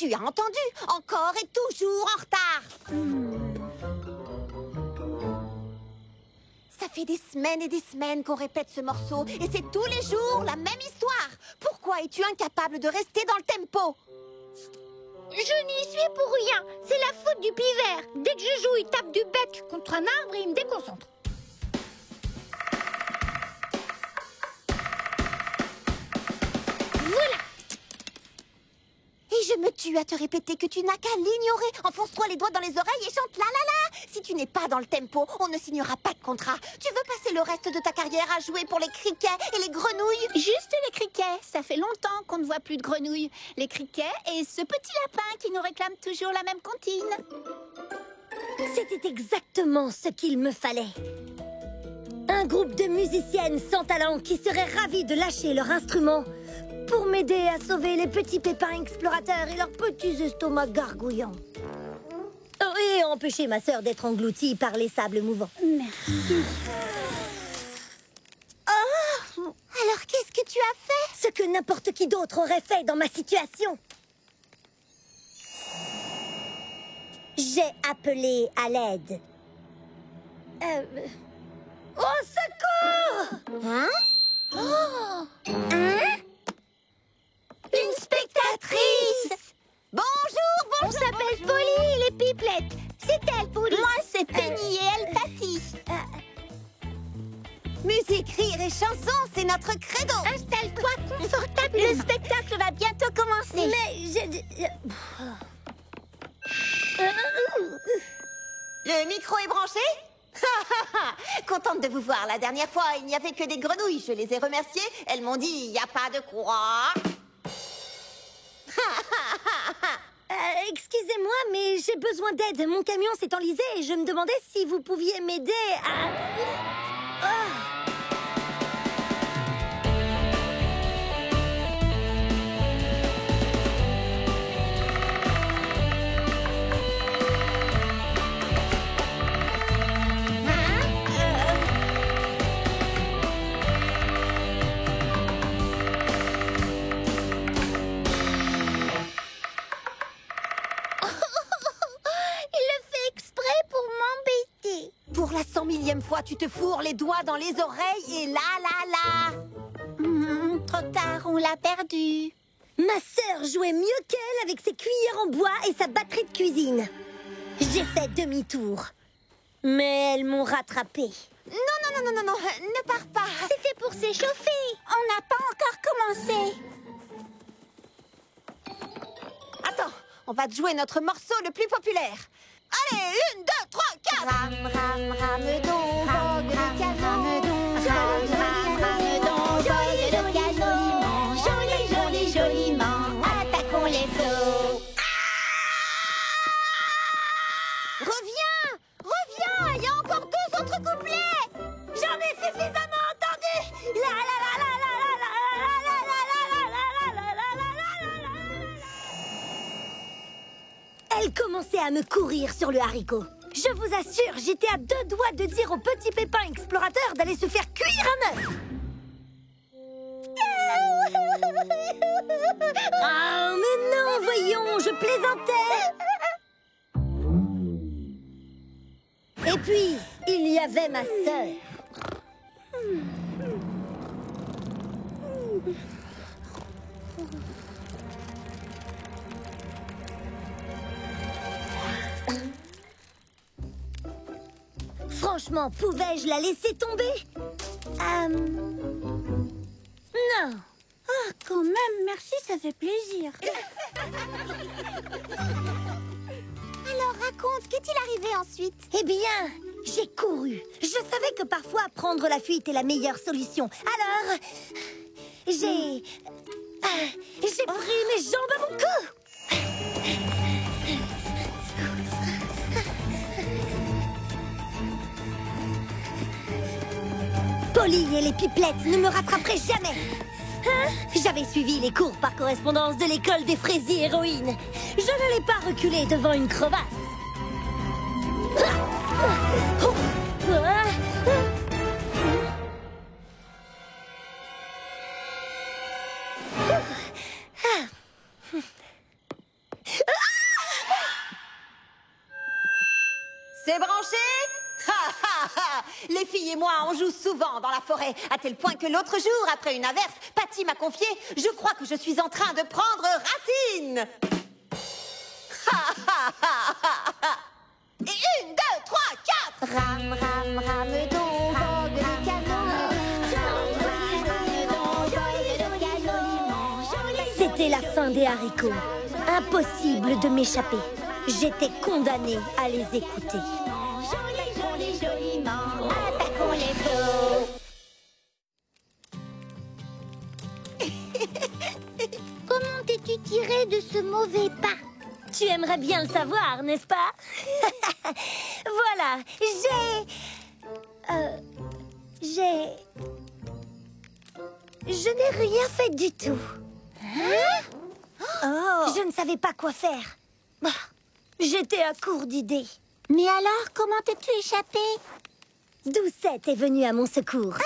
Tu as entendu? Encore et toujours en retard. Ça fait des semaines et des semaines qu'on répète ce morceau, et c'est tous les jours la même histoire. Pourquoi es-tu incapable de rester dans le tempo? Je n'y suis pour rien. C'est la faute du pivert. Dès que je joue, il tape du bec contre un arbre et il me déconcentre. Voilà. Et je me tue à te répéter que tu n'as qu'à l'ignorer. Enfonce-toi les doigts dans les oreilles et chante la la la. Si tu n'es pas dans le tempo, on ne signera pas de contrat. Tu veux passer le reste de ta carrière à jouer pour les criquets et les grenouilles? Juste les criquets. Ça fait longtemps qu'on ne voit plus de grenouilles. Les criquets et ce petit lapin qui nous réclame toujours la même comptine. C'était exactement ce qu'il me fallait. Un groupe de musiciennes sans talent qui seraient ravis de lâcher leur instrument pour m'aider à sauver les petits pépins explorateurs et leurs petits estomacs gargouillants. Oh, et empêcher ma sœur d'être engloutie par les sables mouvants. Merci. Oh! Alors qu'est-ce que tu as fait? Ce que n'importe qui d'autre aurait fait dans ma situation. J'ai appelé à l'aide. Au secours! Hein? Oh! Hein? Une spectatrice! Bonjour! On s'appelle Polly et les pipelettes. C'est elle, Polly. Moi, c'est Penny et elle, Tati. Musique, rire et chanson, c'est notre credo. Installe-toi confortable. Le spectacle va bientôt commencer. Mais Le micro est branché? Contente de vous voir. La dernière fois, il n'y avait que des grenouilles. Je les ai remerciées. Elles m'ont dit, il n'y a pas de quoi. Excusez-moi, mais j'ai besoin d'aide. Mon camion s'est enlisé et je me demandais si vous pouviez m'aider à... Pour la 100 000e fois, tu te fourres les doigts dans les oreilles et là, là, là. Trop tard, on l'a perdu. Ma sœur jouait mieux qu'elle avec ses cuillères en bois et sa batterie de cuisine. J'ai fait demi-tour. Mais elles m'ont rattrapée. Non, ne pars pas. C'était pour s'échauffer. On n'a pas encore commencé. Attends, on va te jouer notre morceau le plus populaire. Allez, 1, 2, 3, 4. Ram, ram, ramedon, vogue le canon. Ram, ram, ramedon, vogue le canon. Joli, joli, joliment, attaquons les flots. Reviens, il y a encore 2 autres couplets. J'en ai suffisamment entendu. La la la la la la la la la la la la la la. Elle commençait à me courir sur le haricot. Je vous assure, j'étais à 2 doigts de dire au petit pépin explorateur d'aller se faire cuire un œuf. Ah, mais non, voyons, je plaisantais. Et puis, il y avait ma sœur. Franchement, pouvais-je la laisser tomber? Non. Ah, quand même, merci, ça fait plaisir. Alors raconte, qu'est-il arrivé ensuite? Eh bien, j'ai couru. Je savais que parfois prendre la fuite est la meilleure solution. Alors, j'ai pris mes jambes à mon cou. Polly et les pipelettes ne me rattraperaient jamais. J'avais suivi les cours par correspondance de l'école des fraisiers héroïnes. Je n'allais pas reculer devant une crevasse. C'est branché? Ha ha ha! Les filles et moi, on joue souvent dans la forêt, à tel point que l'autre jour, après une averse, Patty m'a confié « Je crois que je suis en train de prendre racine !» Ha ha ha ha ha! Et 1, 2, 3, 4! Ram, ram, ramedon, vogue le canon. C'était la fin des haricots. Impossible de m'échapper. J'étais condamnée à les écouter. Attaquons les faux. Comment t'es-tu tiré de ce mauvais pas? Tu aimerais bien le savoir, n'est-ce pas? Voilà, Je n'ai rien fait du tout. Hein? Oh. Je ne savais pas quoi faire. Bah, j'étais à court d'idées. Mais alors, comment t'es-tu échappée? Doucette est venue à mon secours.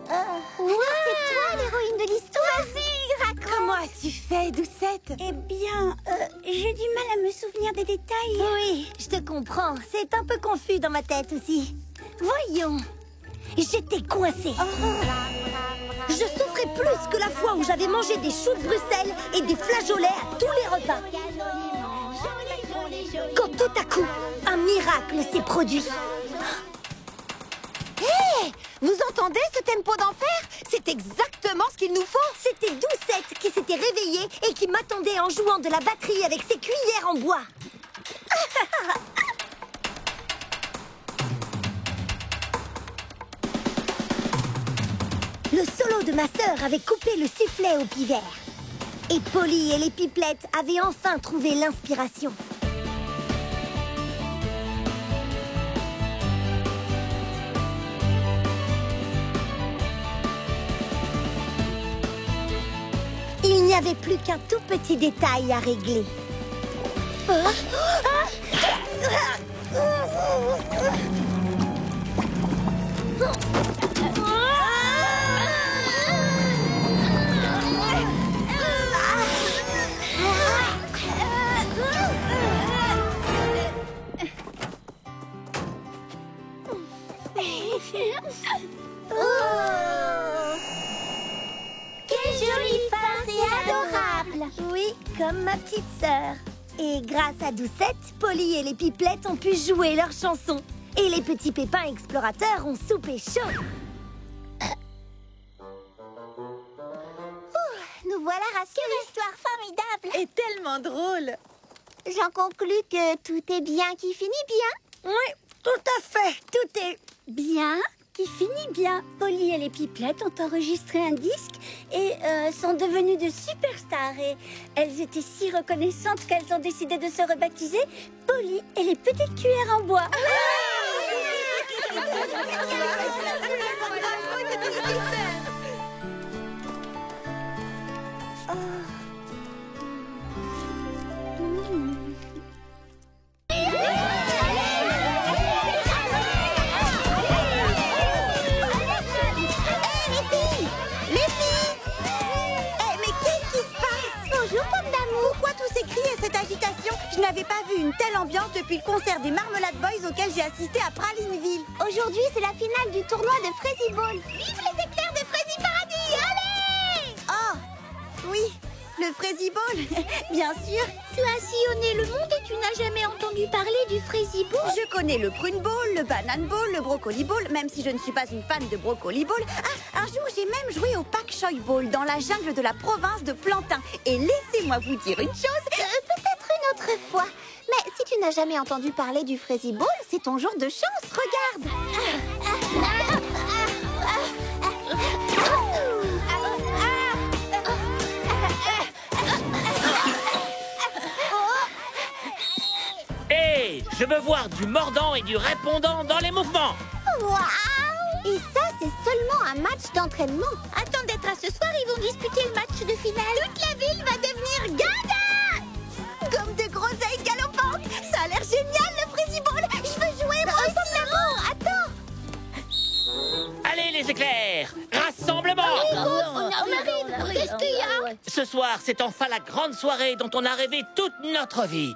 C'est toi l'héroïne de l'histoire? Vas-y, raconte. Comment as-tu fait, Doucette? Eh bien, j'ai du mal à me souvenir des détails. Oui, je te comprends. C'est un peu confus dans ma tête aussi. Voyons. J'étais coincée. Je souffrais plus que la fois où j'avais mangé des choux de Bruxelles et des flageolets à tous les repas. Quand tout à coup, un miracle s'est produit. Hé! Vous entendez ce tempo d'enfer? C'est exactement ce qu'il nous faut! C'était Doucette qui s'était réveillée et qui m'attendait en jouant de la batterie avec ses cuillères en bois. Le solo de ma sœur avait coupé le sifflet au pivert. Et Polly et les pipelettes avaient enfin trouvé l'inspiration. Il n'y avait plus qu'un tout petit détail à régler. Quelle jolie face et adorable! Oui, comme ma petite sœur. Et grâce à Doucette, Polly et les pipelettes ont pu jouer leur chanson. Et les petits pépins explorateurs ont soupé chaud. Nous voilà rassurés. Quelle histoire formidable! Et tellement drôle. J'en conclus que tout est bien qui finit bien. Oui, tout à fait. Tout est bien qui finit bien. Polly et les pipelettes ont enregistré un disque et sont devenues de superstars. Et elles étaient si reconnaissantes qu'elles ont décidé de se rebaptiser Polly et les petites cuillères en bois. Je n'avais pas vu une telle ambiance depuis le concert des Marmelade Boys auquel j'ai assisté à Pralineville. Aujourd'hui, c'est la finale du tournoi de Frézy Ball. Vive les éclairs de Frézy Paradis! Allez! Oh, oui, le Frézy Ball, bien sûr. Tu as sillonné le monde et tu n'as jamais entendu parler du Frézy Ball? Je connais le Prune Ball, le Banane Ball, le Brocoli Ball, même si je ne suis pas une fan de Brocoli Ball. Ah, un jour, j'ai même joué au Pak Choi Ball dans la jungle de la province de Plantin. Et laissez-moi vous dire une chose. Peut-être une autre fois. Mais si tu n'as jamais entendu parler du Frézy Ball, c'est ton jour de chance. Regarde. Hé, je veux voir du mordant et du répondant dans les mouvements. Waouh! Et ça, c'est seulement un match d'entraînement. Attends d'être à ce soir, ils vont disputer le match de finale. Toute la ville va devenir gaga! Comme de groseilles galopantes. Ça a l'air génial, le Frézy Ball. Je veux jouer, moi aussi. Attends. Allez les éclairs, rassemblement. On arrive. Qu'est-ce qu'il y a? Ce soir, c'est enfin la grande soirée dont on a rêvé toute notre vie.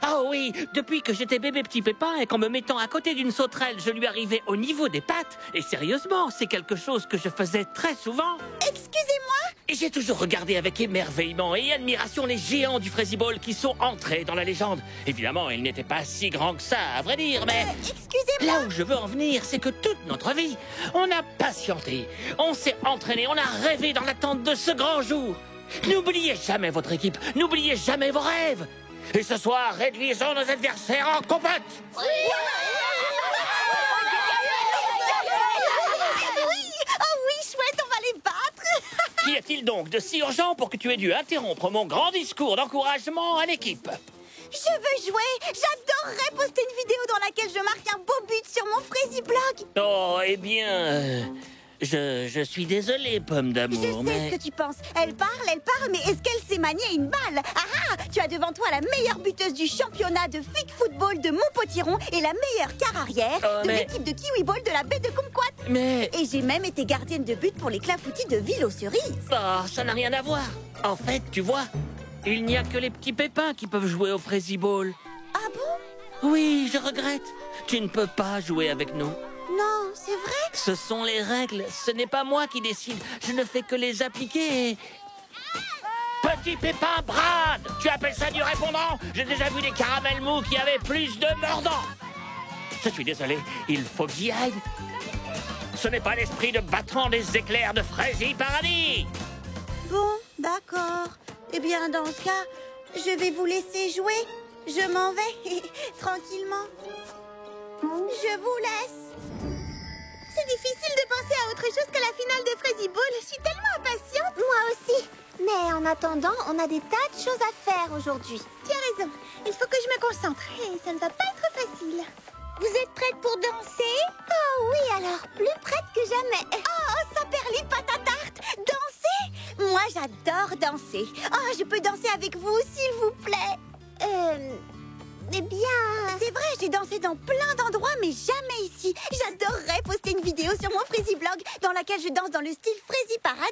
Ah oui, depuis que j'étais bébé petit pépin et qu'en me mettant à côté d'une sauterelle, je lui arrivais au niveau des pattes. Et sérieusement, c'est quelque chose que je faisais très souvent. Excusez-moi. Et j'ai toujours regardé avec émerveillement et admiration les géants du Frézy Ball qui sont entrés dans la légende. Évidemment, ils n'étaient pas si grands que ça, à vrai dire, mais... Excusez-moi. Là où je veux en venir, c'est que toute notre vie, on a patienté, on s'est entraîné, on a rêvé dans l'attente de ce grand jour. N'oubliez jamais votre équipe, n'oubliez jamais vos rêves. Et ce soir, réduisons nos adversaires en compote. Oui. Oh oui, chouette, on va les battre. Qu'y a-t-il donc de si urgent pour que tu aies dû interrompre mon grand discours d'encouragement à l'équipe? Je veux jouer. J'adorerais poster une vidéo dans laquelle je marque un beau but sur mon Frézy Blog. Oh, eh bien... Je suis désolé, Pomme d'amour, Je sais ce que tu penses. Elle parle, mais est-ce qu'elle sait manier une balle? Ah, tu as devant toi la meilleure buteuse du championnat de Fig Football de Montpotiron et la meilleure quart arrière de l'équipe de Kiwi Ball de la baie de Kumquat. Mais... Et j'ai même été gardienne de but pour les clafoutis de Ville-aux-Cerises. Oh, ça n'a rien à voir. En fait, tu vois, il n'y a que les petits pépins qui peuvent jouer au Frézy Ball. Ah bon? Oui, je regrette. Tu ne peux pas jouer avec nous. Non, c'est vrai? Ce sont les règles. Ce n'est pas moi qui décide. Je ne fais que les appliquer. Petit pépin Brad, tu appelles ça du répondant? J'ai déjà vu des caramels mous qui avaient plus de mordants. Je suis désolé, il faut que j'y aille. Ce n'est pas l'esprit de battant des éclairs de Frézy Paradis. Bon, d'accord. Eh bien, dans ce cas, je vais vous laisser jouer. Je m'en vais, tranquillement. Je vous laisse. C'est difficile de penser à autre chose que la finale de Frézy Ball. Je suis tellement impatiente. Moi aussi. Mais en attendant, on a des tas de choses à faire aujourd'hui. Tu as raison. Il faut que je me concentre. Et ça ne va pas être facile. Vous êtes prête pour danser? Oh oui, alors, plus prête que jamais. Oh, ça perlit pâte à tarte. Danser? Moi, j'adore danser. Oh, je peux danser avec vous, s'il vous plaît. Eh bien... C'est vrai, j'ai dansé dans plein d'endroits, mais jamais ici. J'adorerais poster une vidéo sur mon Frézy Blog dans laquelle je danse dans le style Frézy Paradis.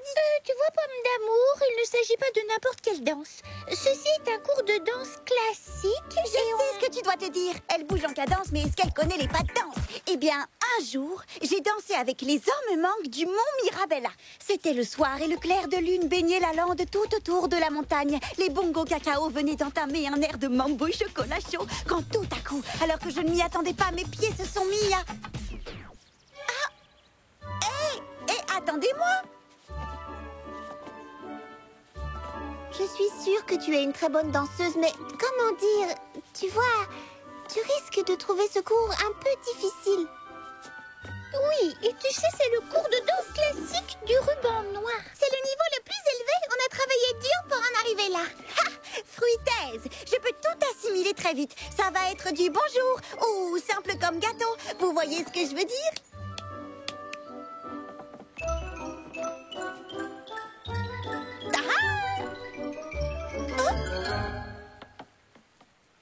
Tu vois, Pomme d'amour, il ne s'agit pas de n'importe quelle danse. Ceci est un cours de danse classique. Je sais ce que tu dois te dire. Elle bouge en cadence, mais est-ce qu'elle connaît les pas de danse? Eh bien, un jour, j'ai dansé avec les hommes manques du mont Mirabella. C'était le soir et le clair de lune baignait la lande tout autour de la montagne. Les bongos cacao venaient d'entamer un air de mambo chocolat chaud quand tout à coup, alors que je ne m'y attendais pas, mes pieds se sont mis à... Ah! Hé, attendez-moi! Je suis sûre que tu es une très bonne danseuse, mais comment dire? Tu vois, tu risques de trouver ce cours un peu difficile. Oui, et tu sais, c'est le cours de danse classique du ruban noir. C'est le niveau le plus élevé. On a travaillé dur pour en arriver là. Ha! Fruitaise, je peux tout assimiler très vite. Ça va être du bonjour ou simple comme gâteau. Vous voyez ce que je veux dire?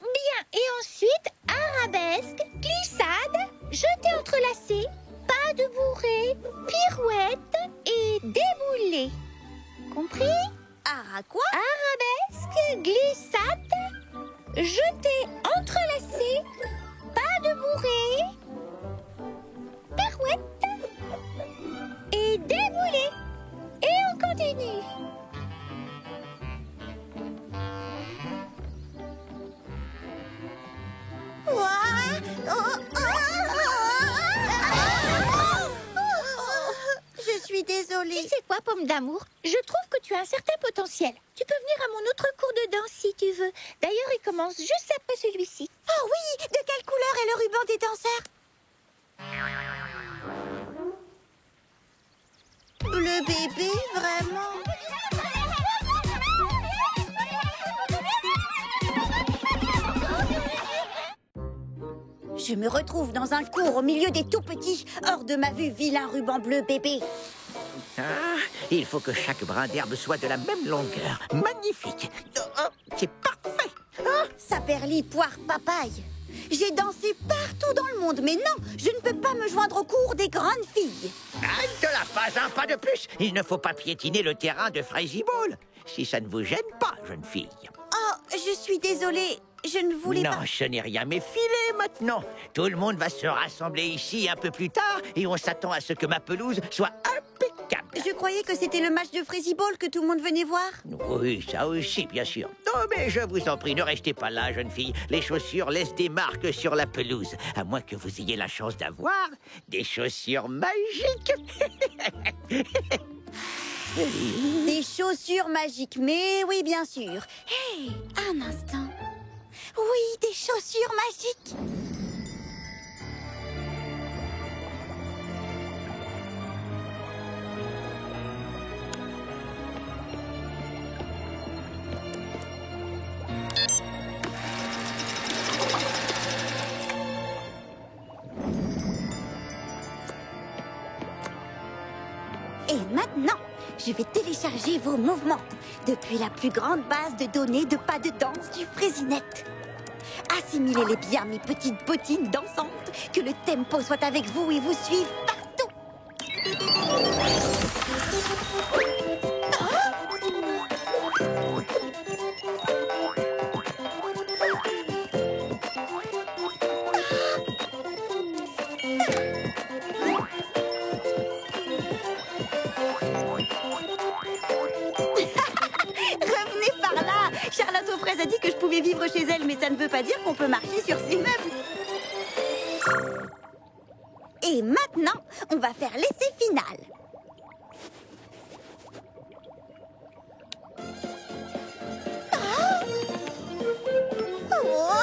Bien, et ensuite, arabesque, glissade, jeté entrelacé, pas de bourrée, pirouette et déboulé. Compris? Quoi? Arabesque, glissade, jeté entrelacé, pas de bourrée, pirouette et déboulé. Et on continue. Je suis désolée. Tu sais quoi, Pomme d'amour? Je trouve que tu as un certain potentiel. Tu peux venir à mon autre cours de danse si tu veux. D'ailleurs, il commence juste après celui-ci. Oh oui! De quelle couleur est le ruban des danseurs? Bleu bébé, vraiment? Je me retrouve dans un cours au milieu des tout-petits, hors de ma vue, vilain ruban bleu bébé. Ah, il faut que chaque brin d'herbe soit de la même longueur. Magnifique. C'est parfait. Saperli, poire, papaye. J'ai dansé partout dans le monde, mais non, je ne peux pas me joindre au cours des grandes filles. Halte là, pas un pas de plus. Il ne faut pas piétiner le terrain de Frézy Ball. Si ça ne vous gêne pas, jeune fille. Oh, je suis désolée. je ne voulais Non, pas... ce n'est rien, mais filez maintenant. Tout le monde va se rassembler ici un peu plus tard et on s'attend à ce que ma pelouse soit impeccable. Je croyais que c'était le match de Frézy Ball que tout le monde venait voir. Oui, ça aussi, bien sûr. Non, mais je vous en prie, ne restez pas là, jeune fille. Les chaussures laissent des marques sur la pelouse. À moins que vous ayez la chance d'avoir des chaussures magiques. Des chaussures magiques, mais oui, bien sûr. Hey, un instant. Oui, des chaussures magiques. Et maintenant, je vais télécharger vos mouvements depuis la plus grande base de données de pas de danse du Frézinet. Assimilez-les bien, mes petites bottines dansantes, que le tempo soit avec vous et vous suive partout. Revenez par là. Charlotte aux fraises a dit que je pouvais vivre chez elle, mais ça ne veut pas dire qu'on peut marcher sur ses meubles. Et maintenant, on va faire l'essai final. Oh,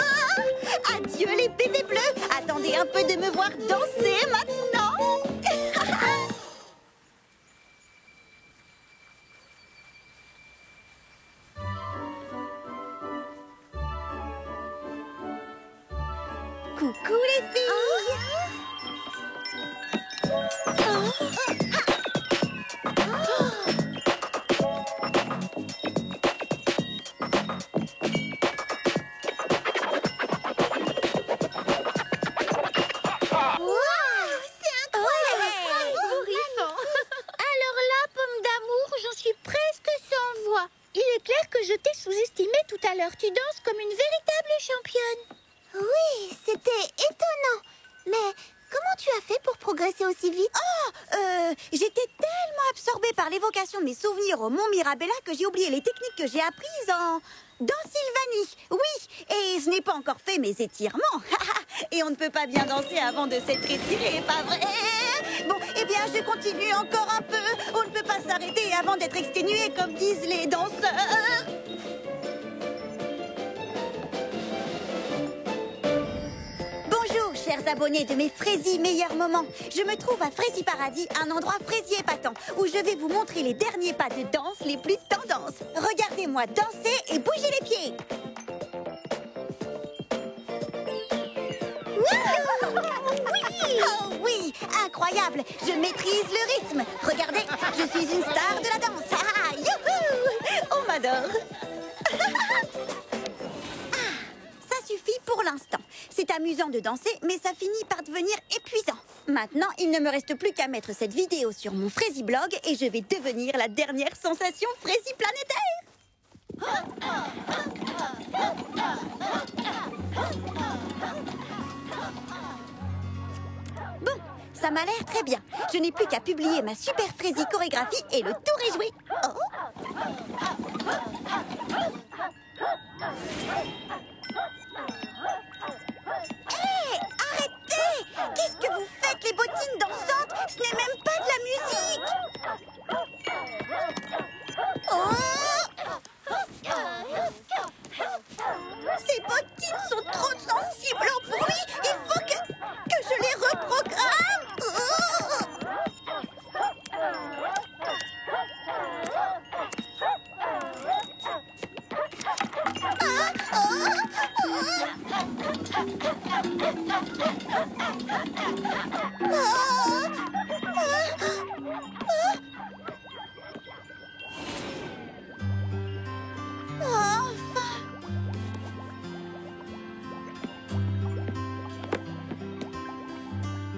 adieu les bébés bleus. Attendez un peu de me voir danser maintenant. Coucou les filles. Alors là, Pomme d'amour, j'en suis presque sans voix. Il est clair que je t'ai sous-estimé tout à l'heure. Tu danses comme une véritable championne. Oui, c'était étonnant. Mais comment tu as fait pour progresser aussi vite? J'étais tellement absorbée par l'évocation de mes souvenirs au Mont Mirabella que j'ai oublié les techniques que j'ai apprises dans Sylvanie. Oui, et je n'ai pas encore fait mes étirements. Et on ne peut pas bien danser avant de s'être étiré, pas vrai? Bon, eh bien, je continue encore un peu. On ne peut pas s'arrêter avant d'être exténué, comme disent les danseurs. Bonjour, chers abonnés de mes Frézy meilleurs moments. Je me trouve à Frézy Paradis, un endroit Frézy épatant, où je vais vous montrer les derniers pas de danse les plus tendances. Regardez-moi danser et bouger les pieds. Oh oui, incroyable. Je maîtrise le rythme. Regardez, je suis une star de la danse. Ah, youhou, on m'adore. Ça suffit pour l'instant. C'est amusant de danser, mais ça finit par devenir épuisant. Maintenant, il ne me reste plus qu'à mettre cette vidéo sur mon Frézy Blog et je vais devenir la dernière sensation Frézy planétaire. Bon, ça m'a l'air très bien. Je n'ai plus qu'à publier ma super Frézy chorégraphie et le tour est joué. Hé, arrêtez! Qu'est-ce que vous faites, les bottines dansantes? Ce n'est même pas de la musique! Ces bottines sont trop sensibles au bruit! Il faut que je les reprogramme!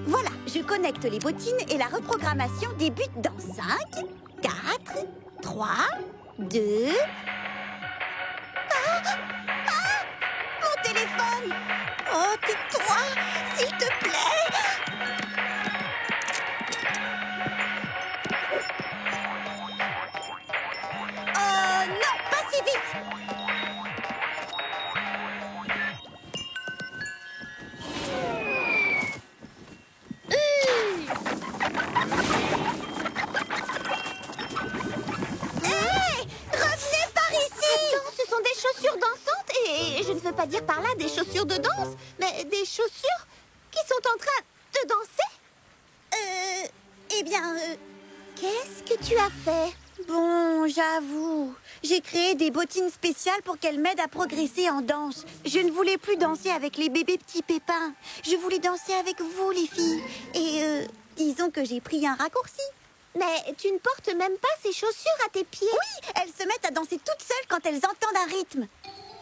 Voilà, je connecte les bottines et la reprogrammation débute dans 5, 4, 3, 2... Mon Oh, tais-toi, s'il te plaît. Non, pas si vite. Revenez par ici. Attends, ce sont des chaussures dansantes et je ne veux pas dire par là des chaussures de danse, mais des chaussures qui sont en train de danser. Eh bien, Qu'est-ce que tu as fait? bon, j'avoue. J'ai créé des bottines spéciales pour qu'elles m'aident à progresser en danse. Je ne voulais plus danser avec les bébés petits pépins. Je voulais danser avec vous, les filles. Et disons que j'ai pris un raccourci. Mais tu ne portes même pas ces chaussures à tes pieds. Oui, elles se mettent à danser toutes seules quand elles entendent un rythme.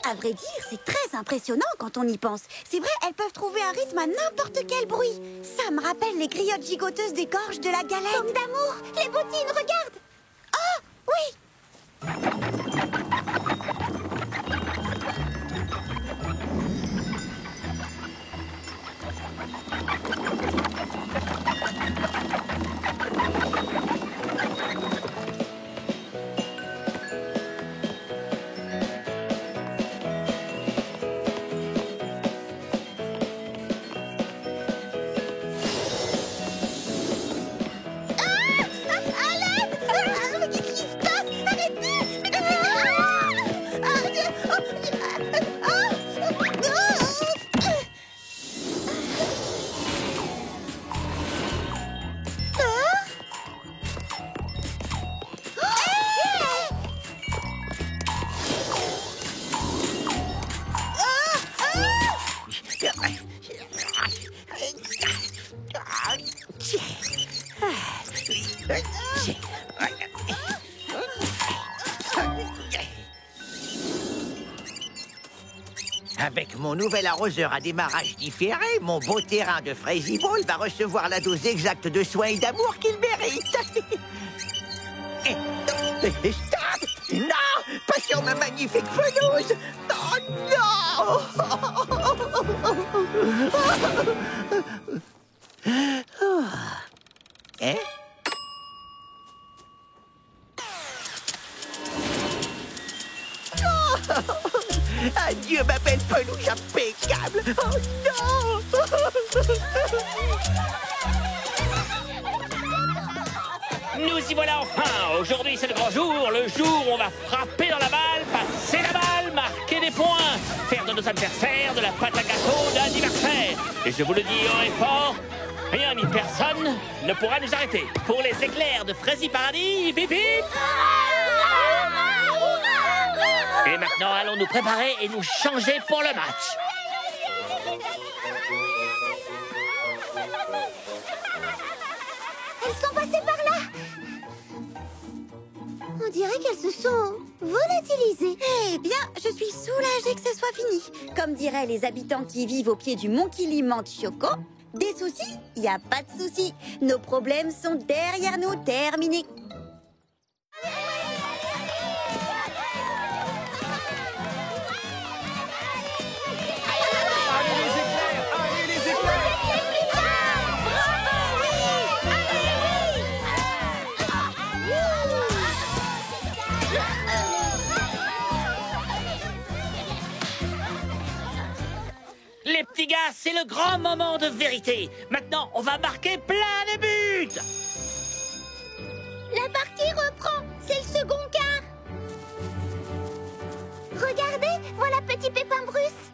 À vrai dire, c'est très impressionnant quand on y pense. C'est vrai, elles peuvent trouver un rythme à n'importe quel bruit. Ça me rappelle les griottes gigoteuses des gorges de la galette. Pomme d'amour, les bottines, regarde. Oh, oui. Avec mon nouvel arroseur à démarrage différé, mon beau terrain de Crazy Ball va recevoir la dose exacte de soins et d'amour qu'il mérite. Stop! Non! Pas sur ma magnifique pelouse! Oh non! Hein? Adieu, ma belle pelouse impeccable! Oh non! Nous y voilà enfin. Aujourd'hui, c'est le grand jour. Le jour où on va frapper dans la balle, passer la balle, marquer des points, faire de nos adversaires de la pâte à gâteau d'anniversaire. Et je vous le dis haut et fort, rien ni personne ne pourra nous arrêter. Pour les éclairs de Crazy Paradis, bip bip! Et maintenant, allons nous préparer et nous changer pour le match. Elles sont passées par là. On dirait qu'elles se sont volatilisées. Eh bien, je suis soulagée que ce soit fini. Comme diraient les habitants qui vivent au pied du mont Kilimanjaro, des soucis, il n'y a pas de soucis. Nos problèmes sont derrière nous, terminés. Les petits gars, c'est le grand moment de vérité. Maintenant, on va marquer plein de buts. La partie reprend. C'est le second quart. Regardez, voilà petit Pépin Bruce.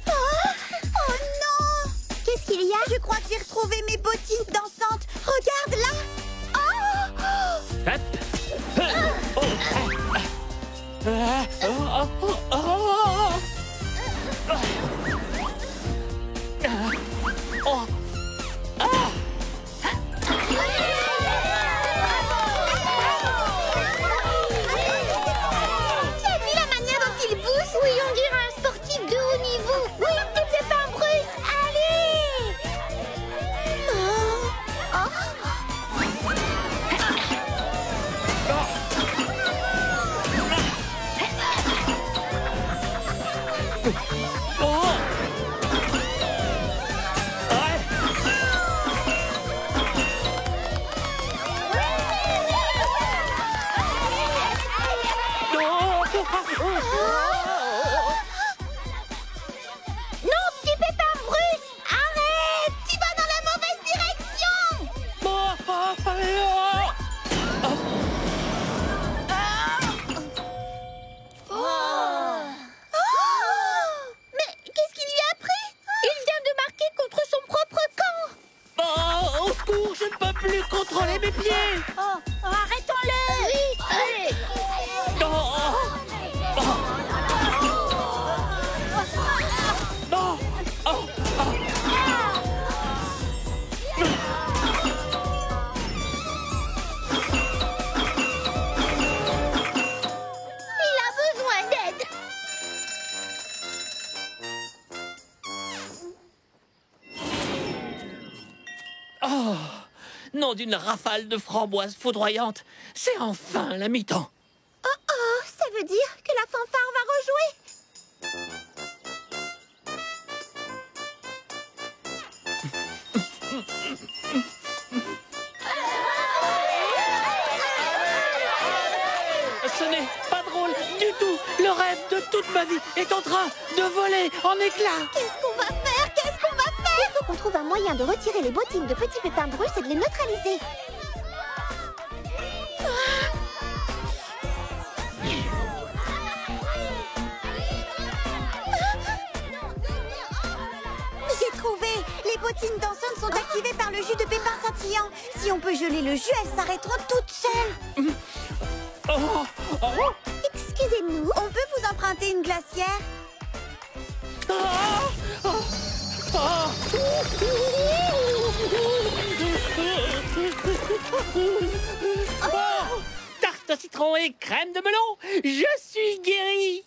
Oh non! Qu'est-ce qu'il y a? Je crois que j'ai retrouvé mes bottines dansantes. Regarde là! Hop. Oh. Tu as vu la manière dont il pousse? Oui, on dirait un sportif de haut niveau. Oui, petit Pépin Bruce, allez! temps d'une rafale de framboises foudroyantes. C'est enfin la mi-temps. Oh, ça veut dire que la fanfare va rejouer. Ce n'est pas drôle du tout. Le rêve de toute ma vie est en train de voler en éclats. Qu'est-ce qu'on va faire? Qu'est-ce qu'on va faire? Il faut qu'on trouve un moyen de retirer les bottines de Petit Pépin Bruce et de les neutraliser. J'ai trouvé! Les bottines danseuses sont activées par le jus de pépins scintillant. Si on peut geler le jus, elles s'arrêteront toutes seules. Excusez-nous. On peut vous emprunter une glacière? Tarte au citron et crème de melon, je suis guéri.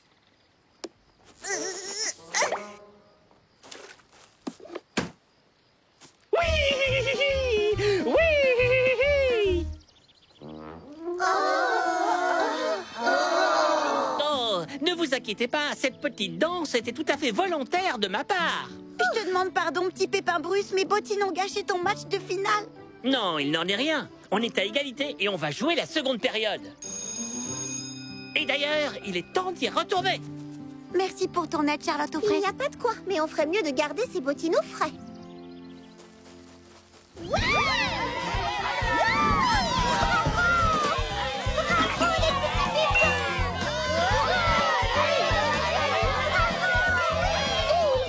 Oui, oui. Oh, ne vous inquiétez pas, cette petite danse était tout à fait volontaire de ma part. Je te demande pardon, petit Pépin Bruce, mes bottines ont gâché ton match de finale. Non, il n'en est rien. On est à égalité et on va jouer la seconde période. Et d'ailleurs, il est temps d'y retourner. Merci pour ton aide, Charlotte aux Il fraises. n'y a pas de quoi, mais on ferait mieux de garder ces bottines au frais. On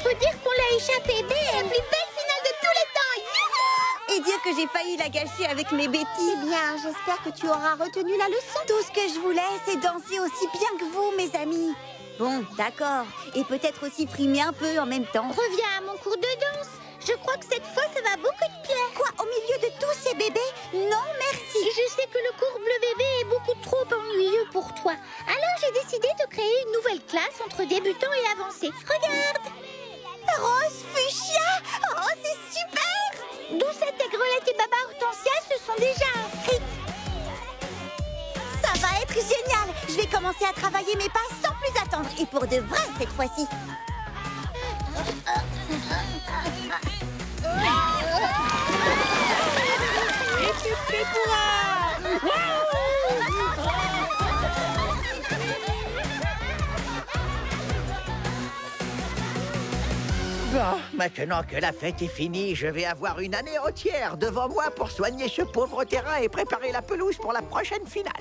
peut dire qu'on l'a échappé belle. La plus belle finale de tous les temps. Youhou! Et dire que j'ai failli la gâcher avec mes bêtises. Eh bien, j'espère que tu auras retenu la leçon. Tout ce que je voulais, c'est danser aussi bien que vous, mes amis. Bon, d'accord. Et peut-être aussi frimer un peu en même temps. Reviens à mon cours de danse. Je crois que cette fois, ça va beaucoup te plaire. Quoi, au milieu de tous ces bébés? Non, merci. Je sais que le cours bleu bébé est beaucoup trop ennuyeux pour toi. Alors j'ai décidé de créer une nouvelle classe entre débutants et avancés. Regarde! Rose fuchsia. Oh, c'est super. D'où cette aigrelette et Baba Hortensia se sont déjà inscrites. Ça va être génial. Je vais commencer à travailler mes pas sans plus attendre. Et pour de vrai cette fois-ci. Et tu te pourras. Bon, maintenant que la fête est finie, je vais avoir une année entière devant moi pour soigner ce pauvre terrain et préparer la pelouse pour la prochaine finale.